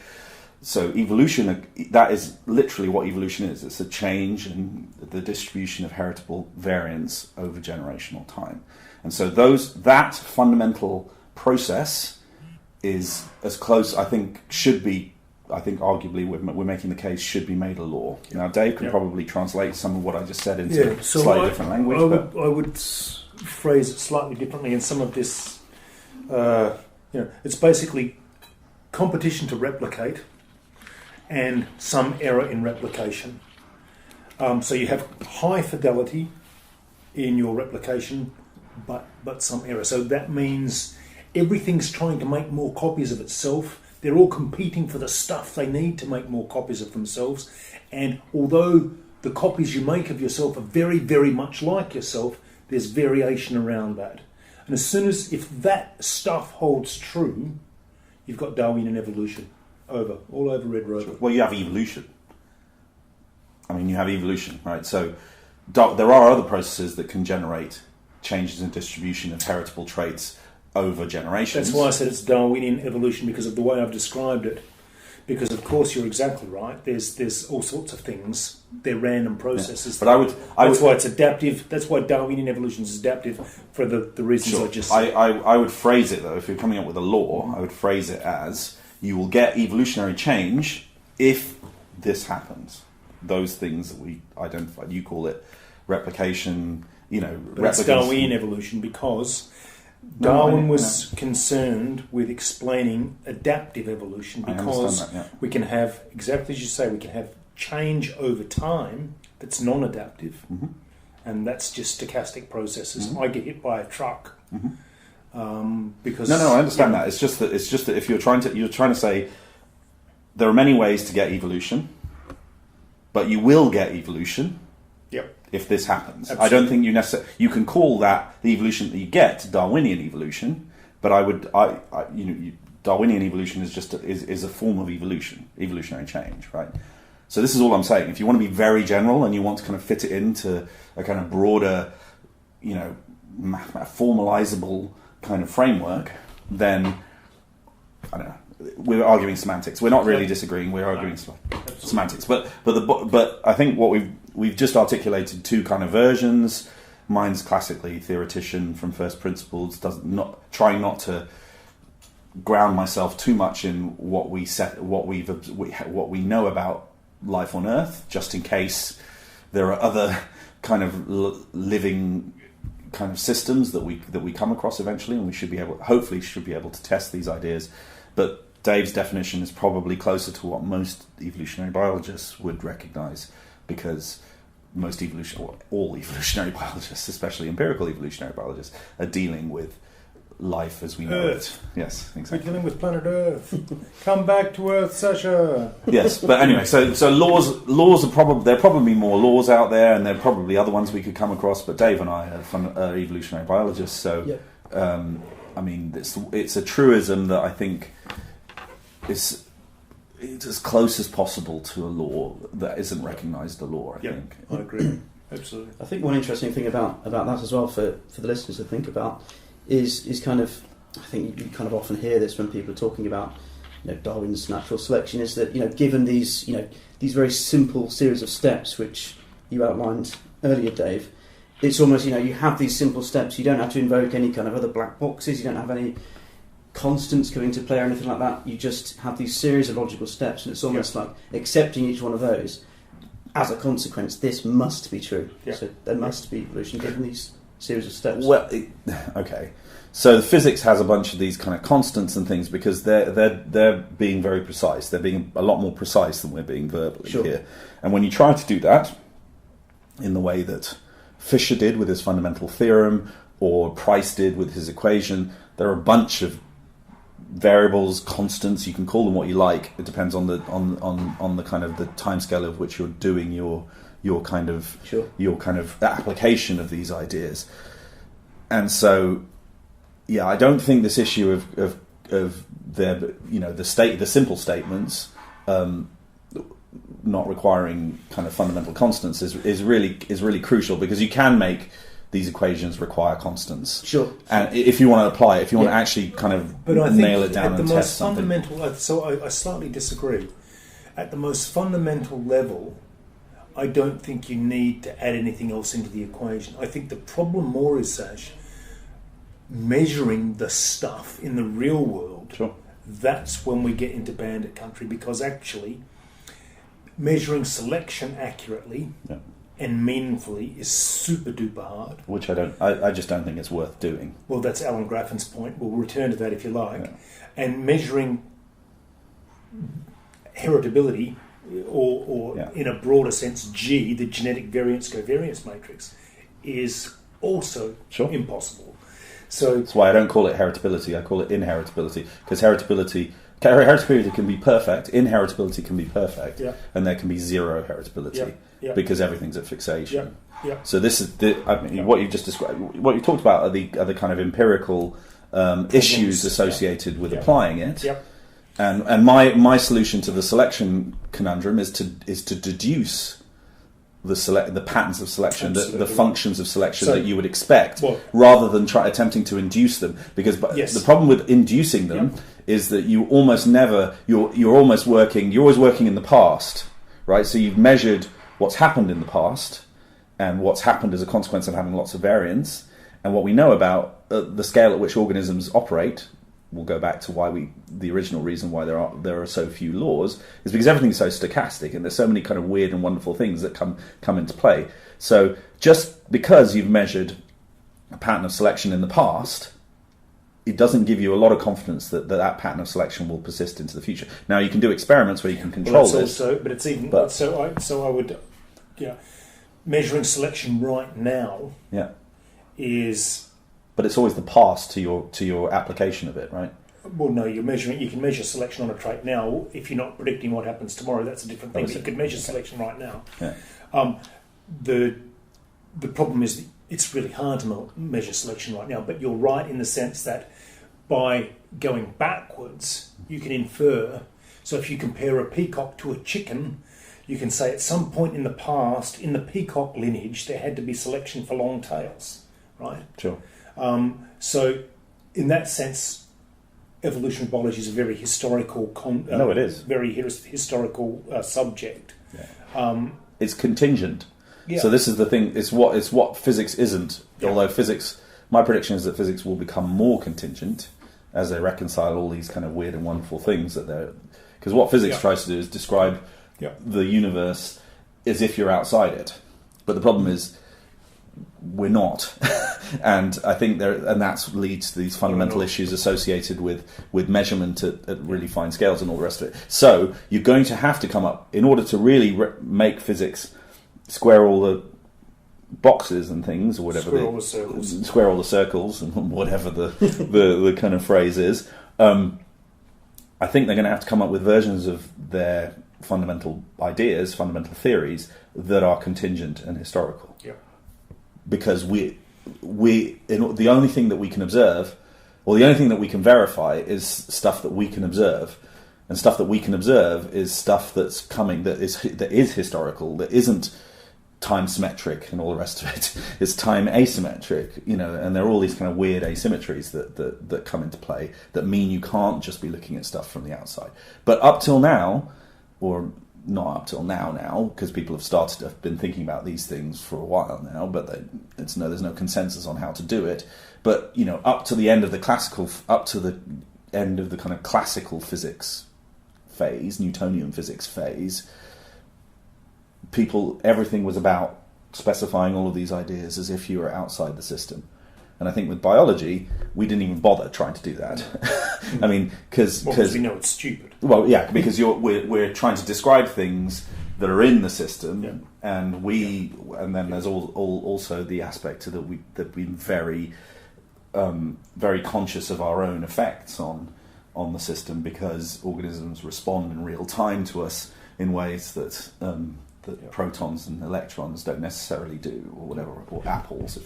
So evolution, that is literally what evolution is. It's a change in the distribution of heritable variants over generational time. And so that fundamental process is as close, I think, arguably we're making the case, should be made a law. Now, Dave can probably translate some of what I just said into slightly different language. I would phrase it slightly differently in some of this. It's basically competition to replicate and some error in replication. So you have high fidelity in your replication, but some error. So that means everything's trying to make more copies of itself. They're all competing for the stuff they need to make more copies of themselves. And although the copies you make of yourself are very, very much like yourself, there's variation around that. And as soon as, if that stuff holds true, you've got Darwinian evolution all over Red Rover. Well, you have evolution. You have evolution, right? So there are other processes that can generate changes in distribution of heritable traits over generations. That's why I said it's Darwinian evolution, because of the way I've described it. Because of course you're exactly right. There's all sorts of things. They're random processes. Yeah. But that's why it's adaptive. That's why Darwinian evolution is adaptive for the reasons I just said. I would phrase it though. If you're coming up with a law, I would phrase it as you will get evolutionary change if this happens. Those things that we identified. You call it replication. But it's Darwinian evolution because Darwin was concerned with explaining adaptive evolution, because we can have, exactly as you say, we can have change over time that's non-adaptive, and that's just stochastic processes. I get hit by a truck because I understand that. It's just that if you're trying to say there are many ways to get evolution, but you will get evolution. If this happens, absolutely. I don't think you can call that the evolution that you get Darwinian evolution, but Darwinian evolution is a form of evolutionary change, right? So this is all I'm saying. If you want to be very general and you want to kind of fit it into a kind of broader, formalizable kind of framework, then I don't know. We're arguing semantics. We're not really disagreeing. We're arguing semantics. But I think what we've just articulated two kind of versions. Mine's classically theoretician from first principles. Trying not to ground myself too much in what we know about life on Earth, just in case there are other kind of living kind of systems that we come across eventually, and we hopefully should be able to test these ideas. But Dave's definition is probably closer to what most evolutionary biologists would recognise, because all evolutionary biologists, especially empirical evolutionary biologists, are dealing with life as we know it. Yes, exactly. We're dealing with planet Earth. Come back to Earth, Sasha. Yes, but anyway, so laws are there are probably more laws out there, and there are probably other ones we could come across. But Dave and I are evolutionary biologists, so it's a truism that I think it's as close as possible to a law that isn't recognised a law, I think. I agree. Absolutely. I think one interesting thing about that as well for the listeners to think about is kind of, I think you kind of often hear this when people are talking about Darwin's natural selection, is that given these very simple series of steps which you outlined earlier, Dave, it's almost you have these simple steps. You don't have to invoke any kind of other black boxes. You don't have any constants coming into play or anything like that. You just have these series of logical steps, and it's almost like accepting each one of those as a consequence. This must be true. So there must be evolution given these series of steps. Well, okay. So the physics has a bunch of these kind of constants and things because they're being very precise. They're being a lot more precise than we're being verbally here. And when you try to do that in the way that Fisher did with his fundamental theorem, or Price did with his equation, there are a bunch of variables, constants. You can call them what you like. It depends on the kind of the timescale of which you're doing your kind of application of these ideas. And so, I don't think this issue of the simple statements not requiring kind of fundamental constants is really crucial, because you can make these equations require constants. Sure. And if you want to apply it, if you want to actually kind of nail it down and test something. I slightly disagree. At the most fundamental level, I don't think you need to add anything else into the equation. I think the problem more is, Sash, measuring the stuff in the real world. Sure. That's when we get into bandit country, because actually measuring selection accurately and meaningfully is super duper hard. Which I just don't think it's worth doing. Well, that's Alan Graffin's point. We'll return to that if you like. Yeah. And measuring heritability, or in a broader sense, G, the genetic variance covariance matrix, is also impossible. So that's why I don't call it heritability. I call it inheritability, because heritability can be perfect, inheritability can be perfect, and there can be zero heritability because everything's at fixation. So this is what you just described. What you talked about are the kind of empirical issues associated with applying it. And my solution to the selection conundrum is to deduce the patterns of selection, the functions of selection that you would expect, rather than attempting to induce them. Because the problem with inducing them is that you almost never you're always working in the past, right? So you've measured what's happened in the past and what's happened as a consequence of having lots of variance, and what we know about the scale at which organisms operate. We'll go back to the original reason why there are so few laws is because everything's so stochastic, and there's so many kind of weird and wonderful things that come into play. So just because you've measured a pattern of selection in the past, it doesn't give you a lot of confidence that pattern of selection will persist into the future. Now you can do experiments where you can control this. So I would, measuring selection right now is. But it's always the past to your application of it, right? Well, no, you can measure selection on a trait now. If you're not predicting what happens tomorrow, that's a different thing. But you could measure selection right now. Yeah. The problem is it's really hard to measure selection right now, but you're right in the sense that by going backwards, you can infer. So if you compare a peacock to a chicken, you can say at some point in the past, in the peacock lineage, there had to be selection for long tails, right? Sure. So, in that sense, evolutionary biology is a very historical. It is very historical subject. Yeah. It's contingent. Yeah. So this is the thing. It's what physics isn't. Yeah. Although my prediction is that physics will become more contingent as they reconcile all these kind of weird and wonderful things because what physics tries to do is describe the universe as if you're outside it. But the problem is, we're not, and I think that leads to these fundamental issues associated with measurement at really fine scales and all the rest of it. So you're going to have to come up, in order to really make physics square all the boxes and things, or whatever, square all the circles, and whatever the kind of phrase is. I think they're going to have to come up with versions of their fundamental ideas, fundamental theories that are contingent and historical. Yeah. Because the only thing that we can observe, or the only thing that we can verify, is stuff that we can observe, and stuff that we can observe is stuff that's coming that is historical, that isn't time symmetric and all the rest of it. It's time asymmetric, and there are all these kind of weird asymmetries that come into play that mean you can't just be looking at stuff from the outside. But up till now, or not up till now, because people have been thinking about these things for a while now, but there's no consensus on how to do it. But up to the end of the kind of classical physics phase, Newtonian physics phase, everything was about specifying all of these ideas as if you were outside the system. And I think with biology, we didn't even bother trying to do that. I mean, because we know it's stupid. Well, yeah, because we're trying to describe things that are in the system, and then there's also the aspect that we've been very, very conscious of our own effects on the system, because organisms respond in real time to us in ways that protons and electrons don't necessarily do, or whatever, or apples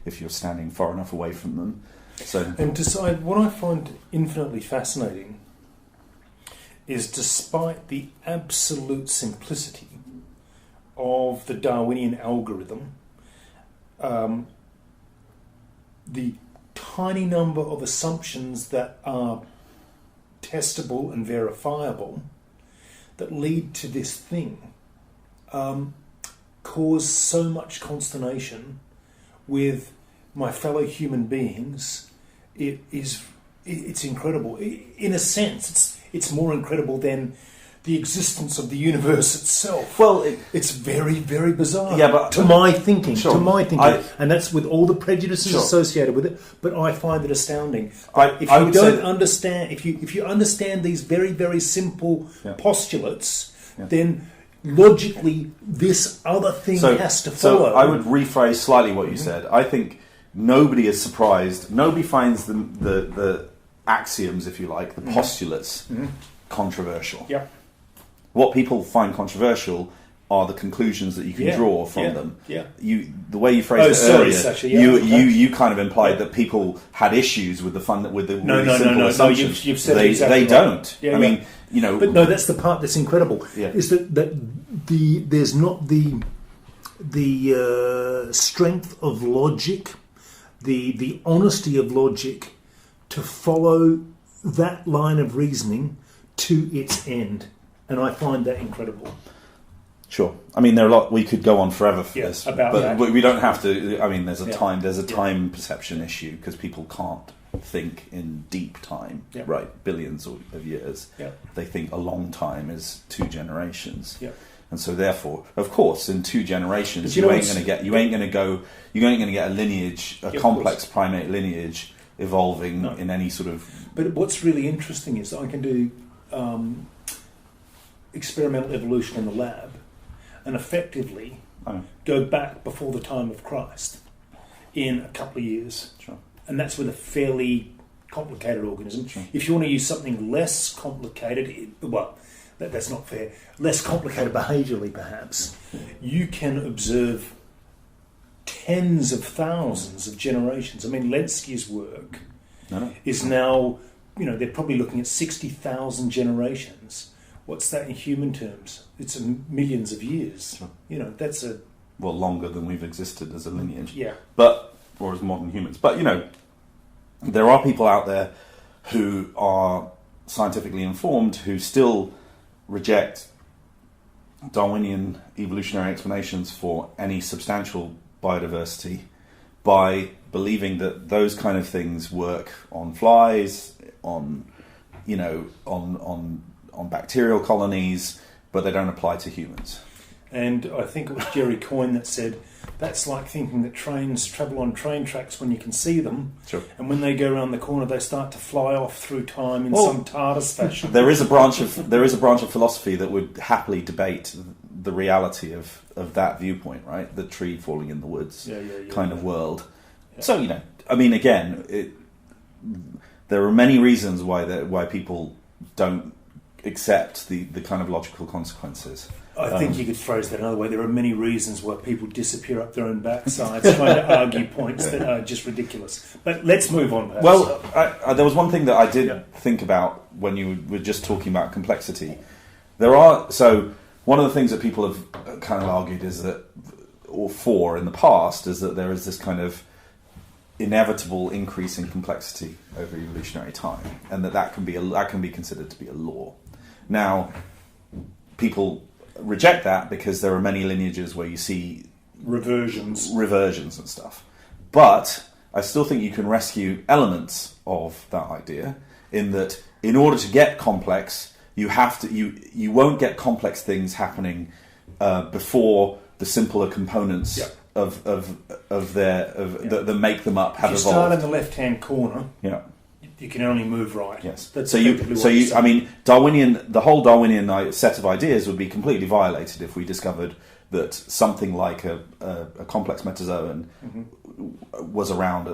if you're standing far enough away from them. So, and what I find infinitely fascinating is despite the absolute simplicity of the Darwinian algorithm, the tiny number of assumptions that are testable and verifiable that lead to this thing cause so much consternation with my fellow human beings. It's incredible. In a sense, it's more incredible than the existence of the universe itself. Well, it's very, very bizarre. Yeah, but to my thinking, Sure. And that's with all the prejudices Sure. associated with it. But I find it astounding. If I you would don't say- understand, if you understand these very, very simple postulates, then logically this other thing has to follow. So I would rephrase slightly what you said. I think nobody is surprised. Nobody finds the axioms, if you like, the postulates, controversial. Yep. What people find controversial are the conclusions that you can draw from them. Yeah. The way you phrased it earlier, Sasha, you kind of implied that people had issues with the really simple assumptions. You've said they exactly right. don't. Yeah, I mean, but no, that's the part that's incredible. Yeah. Is that there's not the strength of logic, the honesty of logic to follow that line of reasoning to its end, and I find that incredible. Sure. I mean, there are a lot. We could go on forever for this, about but that. we don't have to. I mean, there's a time perception issue because people can't think in deep time, right? Billions of years. Yeah. They think a long time is 2 generations. Yeah. And so, therefore, of course, in 2 generations, But you ain't going to get a lineage, a complex course. primate lineage evolving in any sort of. But what's really interesting is I can do experimental evolution in the lab and effectively go back before the time of Christ in a couple of years. Sure. And that's with a fairly complicated organism. Sure. If you want to use something less complicated, that's not fair, less complicated behaviourally perhaps, you can observe tens of thousands of generations. I mean, Lenski's work is now, they're probably looking at 60,000 generations. What's that in human terms? It's millions of years. Sure. That's longer than we've existed as a lineage. Yeah. Or as modern humans. But, there are people out there who are scientifically informed who still reject Darwinian evolutionary explanations for any substantial biodiversity by believing that those kind of things work on flies, on bacterial colonies, but they don't apply to humans. And I think it was Jerry Coyne that said, that's like thinking that trains travel on train tracks when you can see them, Sure. and when they go around the corner they start to fly off through time in some TARDIS fashion. There is a branch of philosophy that would happily debate the reality of that viewpoint, right? The tree falling in the woods kind of world. Yeah. So, I mean, again, there are many reasons why people don't accept the kind of logical consequences. I think you could phrase that another way. There are many reasons why people disappear up their own backsides trying to argue points that are just ridiculous. But let's move on. Perhaps. Well, there was one thing that I did think about when you were just talking about complexity. One of the things that people have kind of argued is that, or for in the past, is that there is this kind of inevitable increase in complexity over evolutionary time, and that can be considered to be a law. Now, people reject that because there are many lineages where you see reversions and stuff. But I still think you can rescue elements of that idea in that in order to get complex, you won't get complex things happening before the simpler components that make them up have evolved. If you start in the left-hand corner, you can only move right. Yes. That's I mean, the whole Darwinian set of ideas would be completely violated if we discovered that something like a complex metazoan was around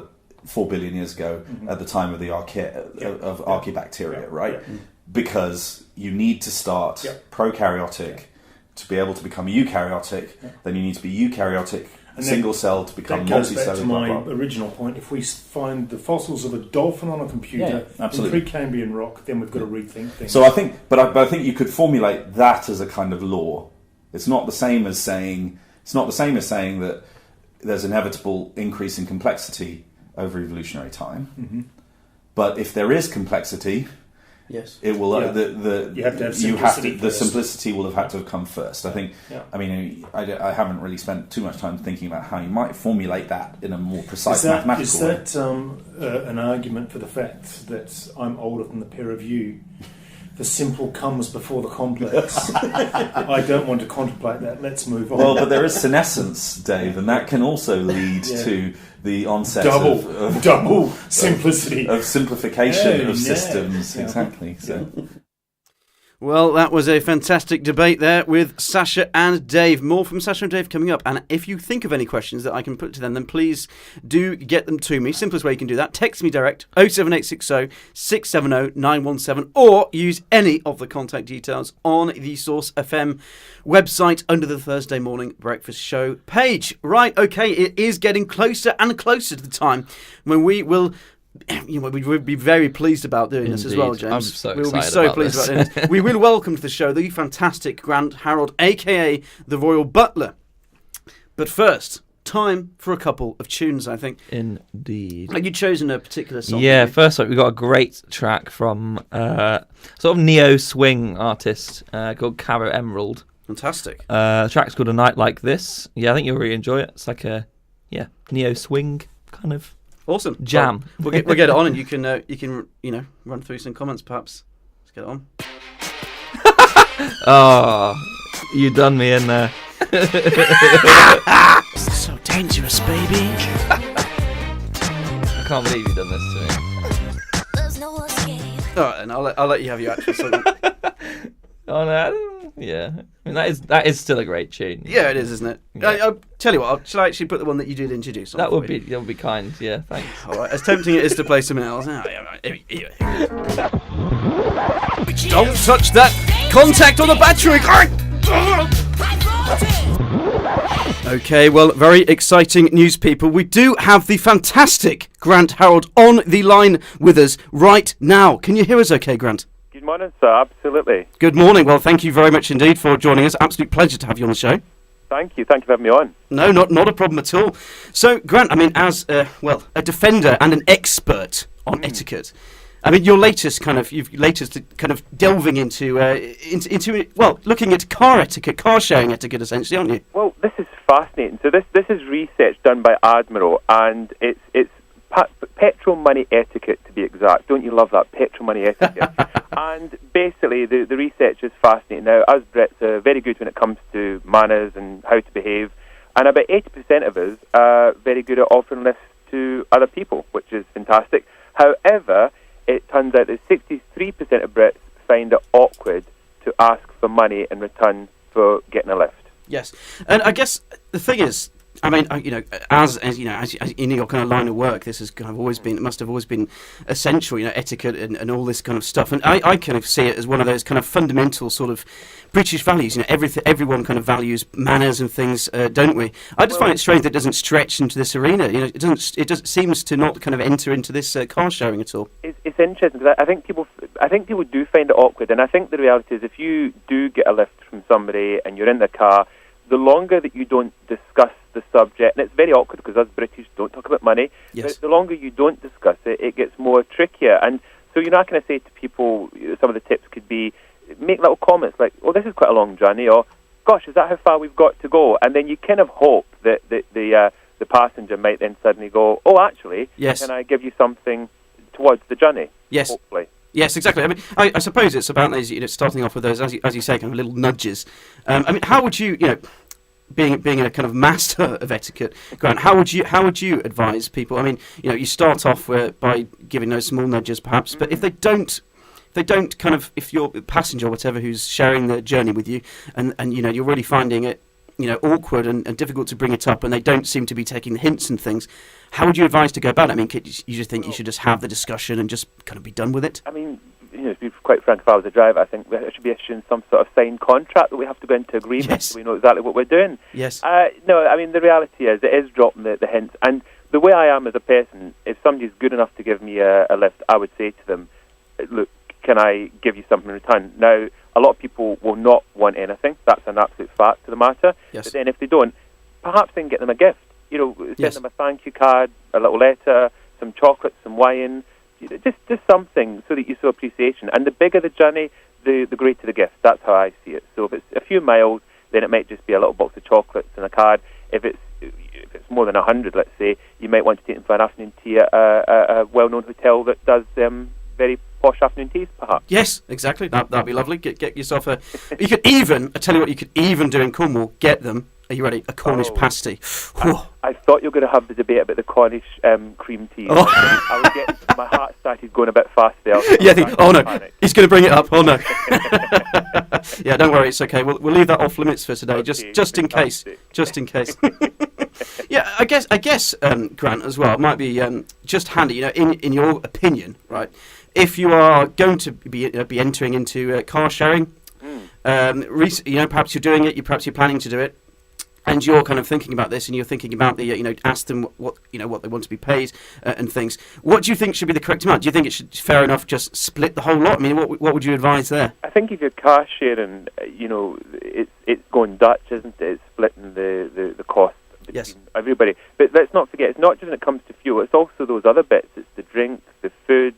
4 billion years ago at the time of the archaeobacteria, right? Yeah. Because you need to start prokaryotic to be able to become eukaryotic, then you need to be eukaryotic, And single cell to become That goes back multicellular. to my original point. If we find the fossils of a dolphin on a computer in absolutely. Precambrian rock, then we've got to rethink things. So I think, but I think you could formulate that as a kind of law. It's not the same as saying that there's inevitable increase in complexity over evolutionary time. Mm-hmm. But if there is complexity, Yes. it will. You have to have simplicity the first. simplicity will have had to have come first. I think. Yeah. I mean, I haven't really spent too much time thinking about how you might formulate that in a more precise mathematical way. Is that an argument for the fact that I'm older than the pair of you? The simple comes before the complex. I don't want to contemplate that. Let's move on. Well, but there is senescence, Dave, and that can also lead to the onset of double simplicity of simplification Yeah, of yeah. systems. Yeah. Exactly. So. Well, that was a fantastic debate there with Sasha and Dave. More from Sasha and Dave coming up. And if you think of any questions that I can put to them, then please do get them to me. Simplest way you can do that, text me direct 07860 670 917 or use any of the contact details on the Source FM website under the Thursday Morning Breakfast Show page. Right, okay, it is getting closer and closer to the time when we will... we would be very pleased about doing this as well, Indeed. James. I'm so we'll be excited so about pleased this. about doing this. We will welcome to the show the fantastic Grant Harold, aka the Royal Butler. But first, time for a couple of tunes, I think. Indeed. Have you chosen a particular song? Yeah, first up, we got a great track from sort of neo swing artist called Caro Emerald. Fantastic. The track's called A Night Like This. Yeah, I think you'll really enjoy it. It's like a neo swing kind of Awesome. jam. Well, we'll get it on, and you can run through some comments, perhaps. Let's get it on. Oh, you done me in there. So dangerous, baby. I can't believe you done this to me. There's no escape. All right, and I'll let you have your actual song. Oh no, yeah. I mean that is still a great tune. Yeah, it is, isn't it? Yeah. I'll tell you what. Shall I actually put the one that you did introduce on? That for would you? be kind. Yeah, thanks. All right. As tempting it is to play something else. Oh, yeah, right. Here we go. Don't touch that contact on the battery. Okay, well, very exciting news, people. We do have the fantastic Grant Harold on the line with us right now. Can you hear us okay, Grant? Good morning, sir. Absolutely. Good morning. Well, thank you very much indeed for joining us. Absolute pleasure to have you on the show. Thank you. Thank you for having me on. No, not a problem at all. So, Grant, I mean, as a defender and an expert on etiquette, I mean, your latest kind of delving into looking at car etiquette, car sharing etiquette, essentially, aren't you? Well, this is fascinating. So this is research done by Admiral, and it's petrol money etiquette, to be exact. Don't you love that, petrol money etiquette? And basically, the research is fascinating. Now, us Brits are very good when it comes to manners and how to behave, and about 80% of us are very good at offering lifts to other people, which is fantastic. However, it turns out that 63% of Brits find it awkward to ask for money in return for getting a lift. Yes, and I guess the thing is, I mean, as in your kind of line of work, this has kind of always been, it must have always been essential, etiquette and all this kind of stuff. And I kind of see it as one of those kind of fundamental sort of British values. Everyone kind of values manners and things, don't we? I just find it strange that it doesn't stretch into this arena. It seems to not kind of enter into this car sharing at all. It's interesting because I think people do find it awkward, and I think the reality is if you do get a lift from somebody and you're in the car, the longer that you don't discuss the subject, and it's very awkward because us British don't talk about money, yes. But the longer you don't discuss it, it gets more trickier. And so you're not going to say to people, some of the tips could be, make little comments like, oh, this is quite a long journey, or, gosh, is that how far we've got to go? And then you kind of hope that the passenger might then suddenly go, oh, actually, yes. Can I give you something towards the journey? Yes. Hopefully. Yes, exactly. I mean, I suppose it's about those, starting off with those, as you say, kind of little nudges. I mean, how would you, being a kind of master of etiquette, Grant, how would you advise people? I mean, you start off by giving those small nudges, perhaps, but if they don't kind of, if you're a passenger or whatever who's sharing the journey with you, and you're really finding it, awkward and difficult to bring it up, and they don't seem to be taking the hints and things, how would you advise to go about it? I mean, you just think you should just have the discussion and just kind of be done with it? I mean, to be quite frank, if I was a driver, I think there should be issuing some sort of signed contract that we have to go into agreement Yes. so we know exactly what we're doing. Yes. No, I mean, the reality is it is dropping the hints. And the way I am as a person, if somebody's good enough to give me a lift, I would say to them, look, can I give you something in return? Now, a lot of people will not want anything. That's an absolute fact to the matter. Yes. But then if they don't, perhaps they can get them a gift. Send Yes. them a thank you card, a little letter, some chocolates, some wine, just something so that you show appreciation. And the bigger the journey, the greater the gift. That's how I see it. So if it's a few miles, then it might just be a little box of chocolates and a card. If it's more than 100, let's say, you might want to take them for an afternoon tea at a well-known hotel that does very posh afternoon teas, perhaps. Yes, exactly. That'd be lovely. Get yourself a. You could even. I tell you what, you could even do in Cornwall. Get them. Are you ready? A Cornish pasty. I thought you were going to have the debate about the Cornish cream tea. Oh. I was getting, my heart started going a bit fast there. Yeah, I think, oh no, he's going to bring it up. Oh no. Yeah, don't worry, it's okay. We'll leave that off limits for today, just in case. Just in case. Yeah, I guess, Grant, as well, it might be just handy, in your opinion, right? If you are going to be entering into car sharing, perhaps you're doing it, perhaps you're planning to do it, and you're kind of thinking about this, and you're thinking about ask them what they want to be paid and things. What do you think should be the correct amount? Do you think it should fair enough just split the whole lot? I mean, what would you advise there? I think if you're car sharing, it's going Dutch, isn't it? It's splitting the cost between everybody. But let's not forget, it's not just when it comes to fuel. It's also those other bits. It's the drinks, the food,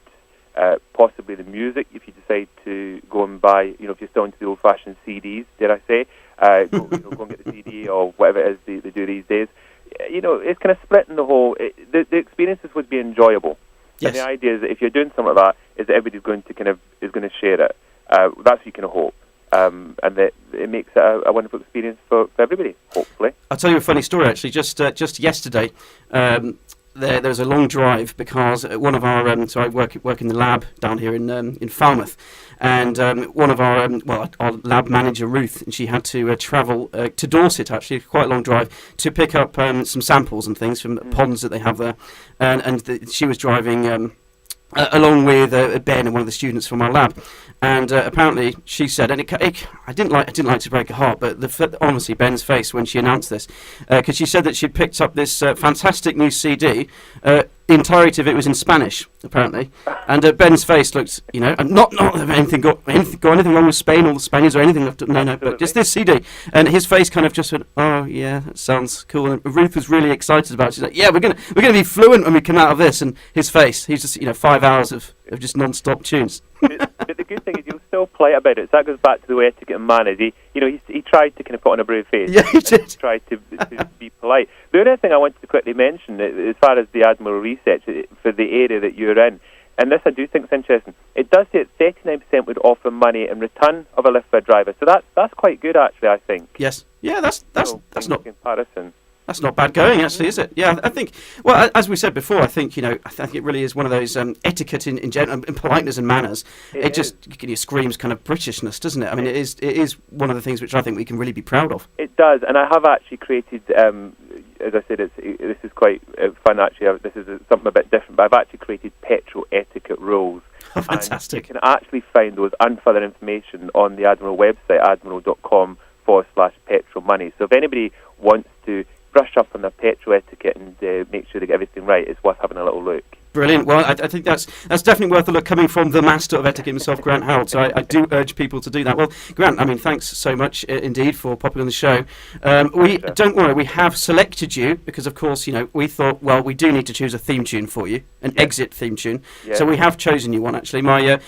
possibly the music. If you decide to go and buy, if you're still into the old-fashioned CDs, dare I say. Go and get the CD or whatever it is they do these days. It's kind of splitting the whole. The experiences would be enjoyable. Yes. And the idea is that if you're doing something like that, is that everybody's going to share it. That's what you can hope, and that it makes it a wonderful experience for everybody. Hopefully. I'll tell you a funny story. Actually, just yesterday. There was a long drive because one of our so I work in the lab down here in Falmouth, and one of our our lab manager Ruth, and she had to travel to Dorset, actually quite a long drive, to pick up some samples and things from ponds that they have there, and she was driving along with Ben and one of the students from our lab. And apparently, she said, and I didn't like to break her heart, but honestly, Ben's face when she announced this, because she said that she'd picked up this fantastic new CD. The entirety of it was in Spanish, apparently, and Ben's face looked, not anything got anything wrong with Spain or the Spaniards or anything. No, but just this CD, and his face kind of just went, oh yeah, that sounds cool. And Ruth was really excited about it. She's like, yeah, we're gonna be fluent when we come out of this. And his face, he's just 5 hours of just non-stop tunes. But the good thing is you'll still polite about it. So that goes back to the way etiquette and manners. He tried to kind of put on a brave face. Yeah, he did. He tried to be polite. The other thing I wanted to quickly mention, as far as the Admiral research for the area that you're in, and this I do think is interesting, it does say that 39% would offer money in return of a lift for a driver. So that's quite good, actually, I think. Yes. Yeah, that's not comparison. That's not bad going, actually, is it? Yeah, I think. Well, as we said before, I think I think it really is one of those etiquette in general, in politeness and manners. It just screams kind of Britishness, doesn't it? I mean, it is one of the things which I think we can really be proud of. It does, and I have actually created. As I said, this is quite fun. Actually, this is something a bit different. But I've actually created petrol etiquette rules. Oh, fantastic! And you can actually find those and further information on the Admiral website, admiral.com/petrol money. So if anybody wants to brush up on their petrol etiquette and make sure they get everything right, it's worth having a little look. Brilliant. Well, I think that's definitely worth a look, coming from the master of etiquette himself, Grant Harold. So I do urge people to do that. Well, Grant, I mean, thanks so much indeed for popping on the show. Don't worry, we have selected you because, of course, we thought, well, we do need to choose a theme tune for you, an exit theme tune. Yeah. So we have chosen you one, actually. My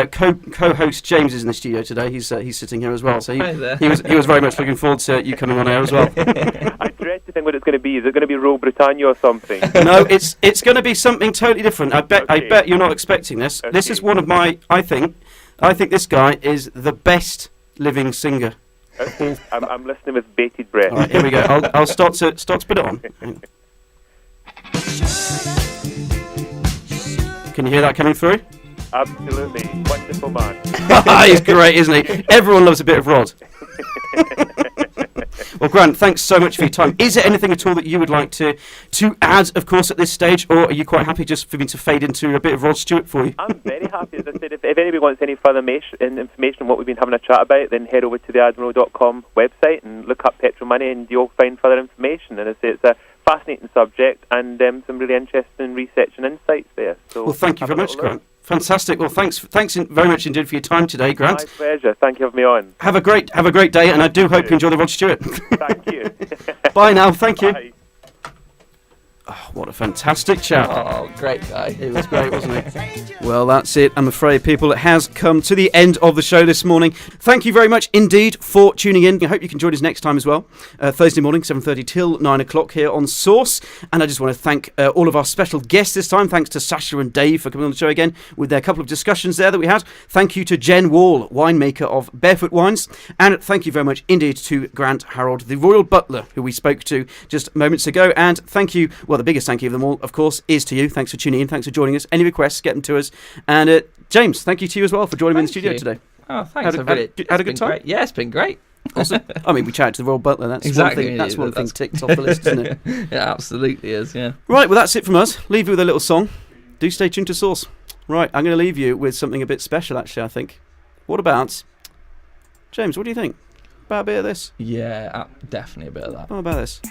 co-host James is in the studio today. He's sitting here as well. So he was very much looking forward to you coming on air as well. I dread to think what it's going to be. Is it going to be Royal Britannia or something? No, it's going to be something totally different. I bet you're not expecting this. Okay. This is one of my. I think this guy is the best living singer. Okay. I'm listening with bated breath. All right, here we go. I'll start to put it on. Can you hear that coming through? Absolutely, wonderful man. He's great, isn't he? Everyone loves a bit of Rod. Well, Grant, thanks so much for your time. Is there anything at all that you would like to add, of course, at this stage, or are you quite happy just for me to fade into a bit of Rod Stewart for you? I'm very happy. As I said, if anybody wants any further information on what we've been having a chat about, then head over to the admiral.com website and look up petrol money, and you'll find further information. And as I say, it's a fascinating subject and some really interesting research and insights there. So well, thank you very much, Grant. Fantastic. Well, thanks very much indeed for your time today, Grant. My pleasure. Thank you for having me on. Have a great day, and I do hope you enjoy the Rod Stewart. Thank you. Bye now. Thank you. Bye. Oh, what a fantastic chat. Oh, great guy. It was great, wasn't it? Well, that's it. I'm afraid, people, it has come to the end of the show this morning. Thank you very much indeed for tuning in. I hope you can join us next time as well. Thursday morning, 7:30 till 9 o'clock here on Source. And I just want to thank all of our special guests this time. Thanks to Sasha and Dave for coming on the show again with their couple of discussions there that we had. Thank you to Jen Wall, winemaker of Barefoot Wines. And thank you very much indeed to Grant Harold, the Royal Butler, who we spoke to just moments ago. And thank you, well, the biggest thank you of them all, of course, is to you. Thanks for tuning in. Thanks for joining us. Any requests, get them to us. And James, thank you to you as well for joining me in the studio today. Oh, thanks. Had a good time? Great. Yeah, it's been great. Awesome. I mean, we chatted to the Royal Butler. That's exactly. one thing. That's one thing ticked off the list, isn't it? It absolutely is, yeah. Right, well, that's it from us. Leave you with a little song. Do stay tuned to Source. Right, I'm going to leave you with something a bit special, actually, I think. What about... James, what do you think? About a bit of this? Yeah, definitely a bit of that. What about this?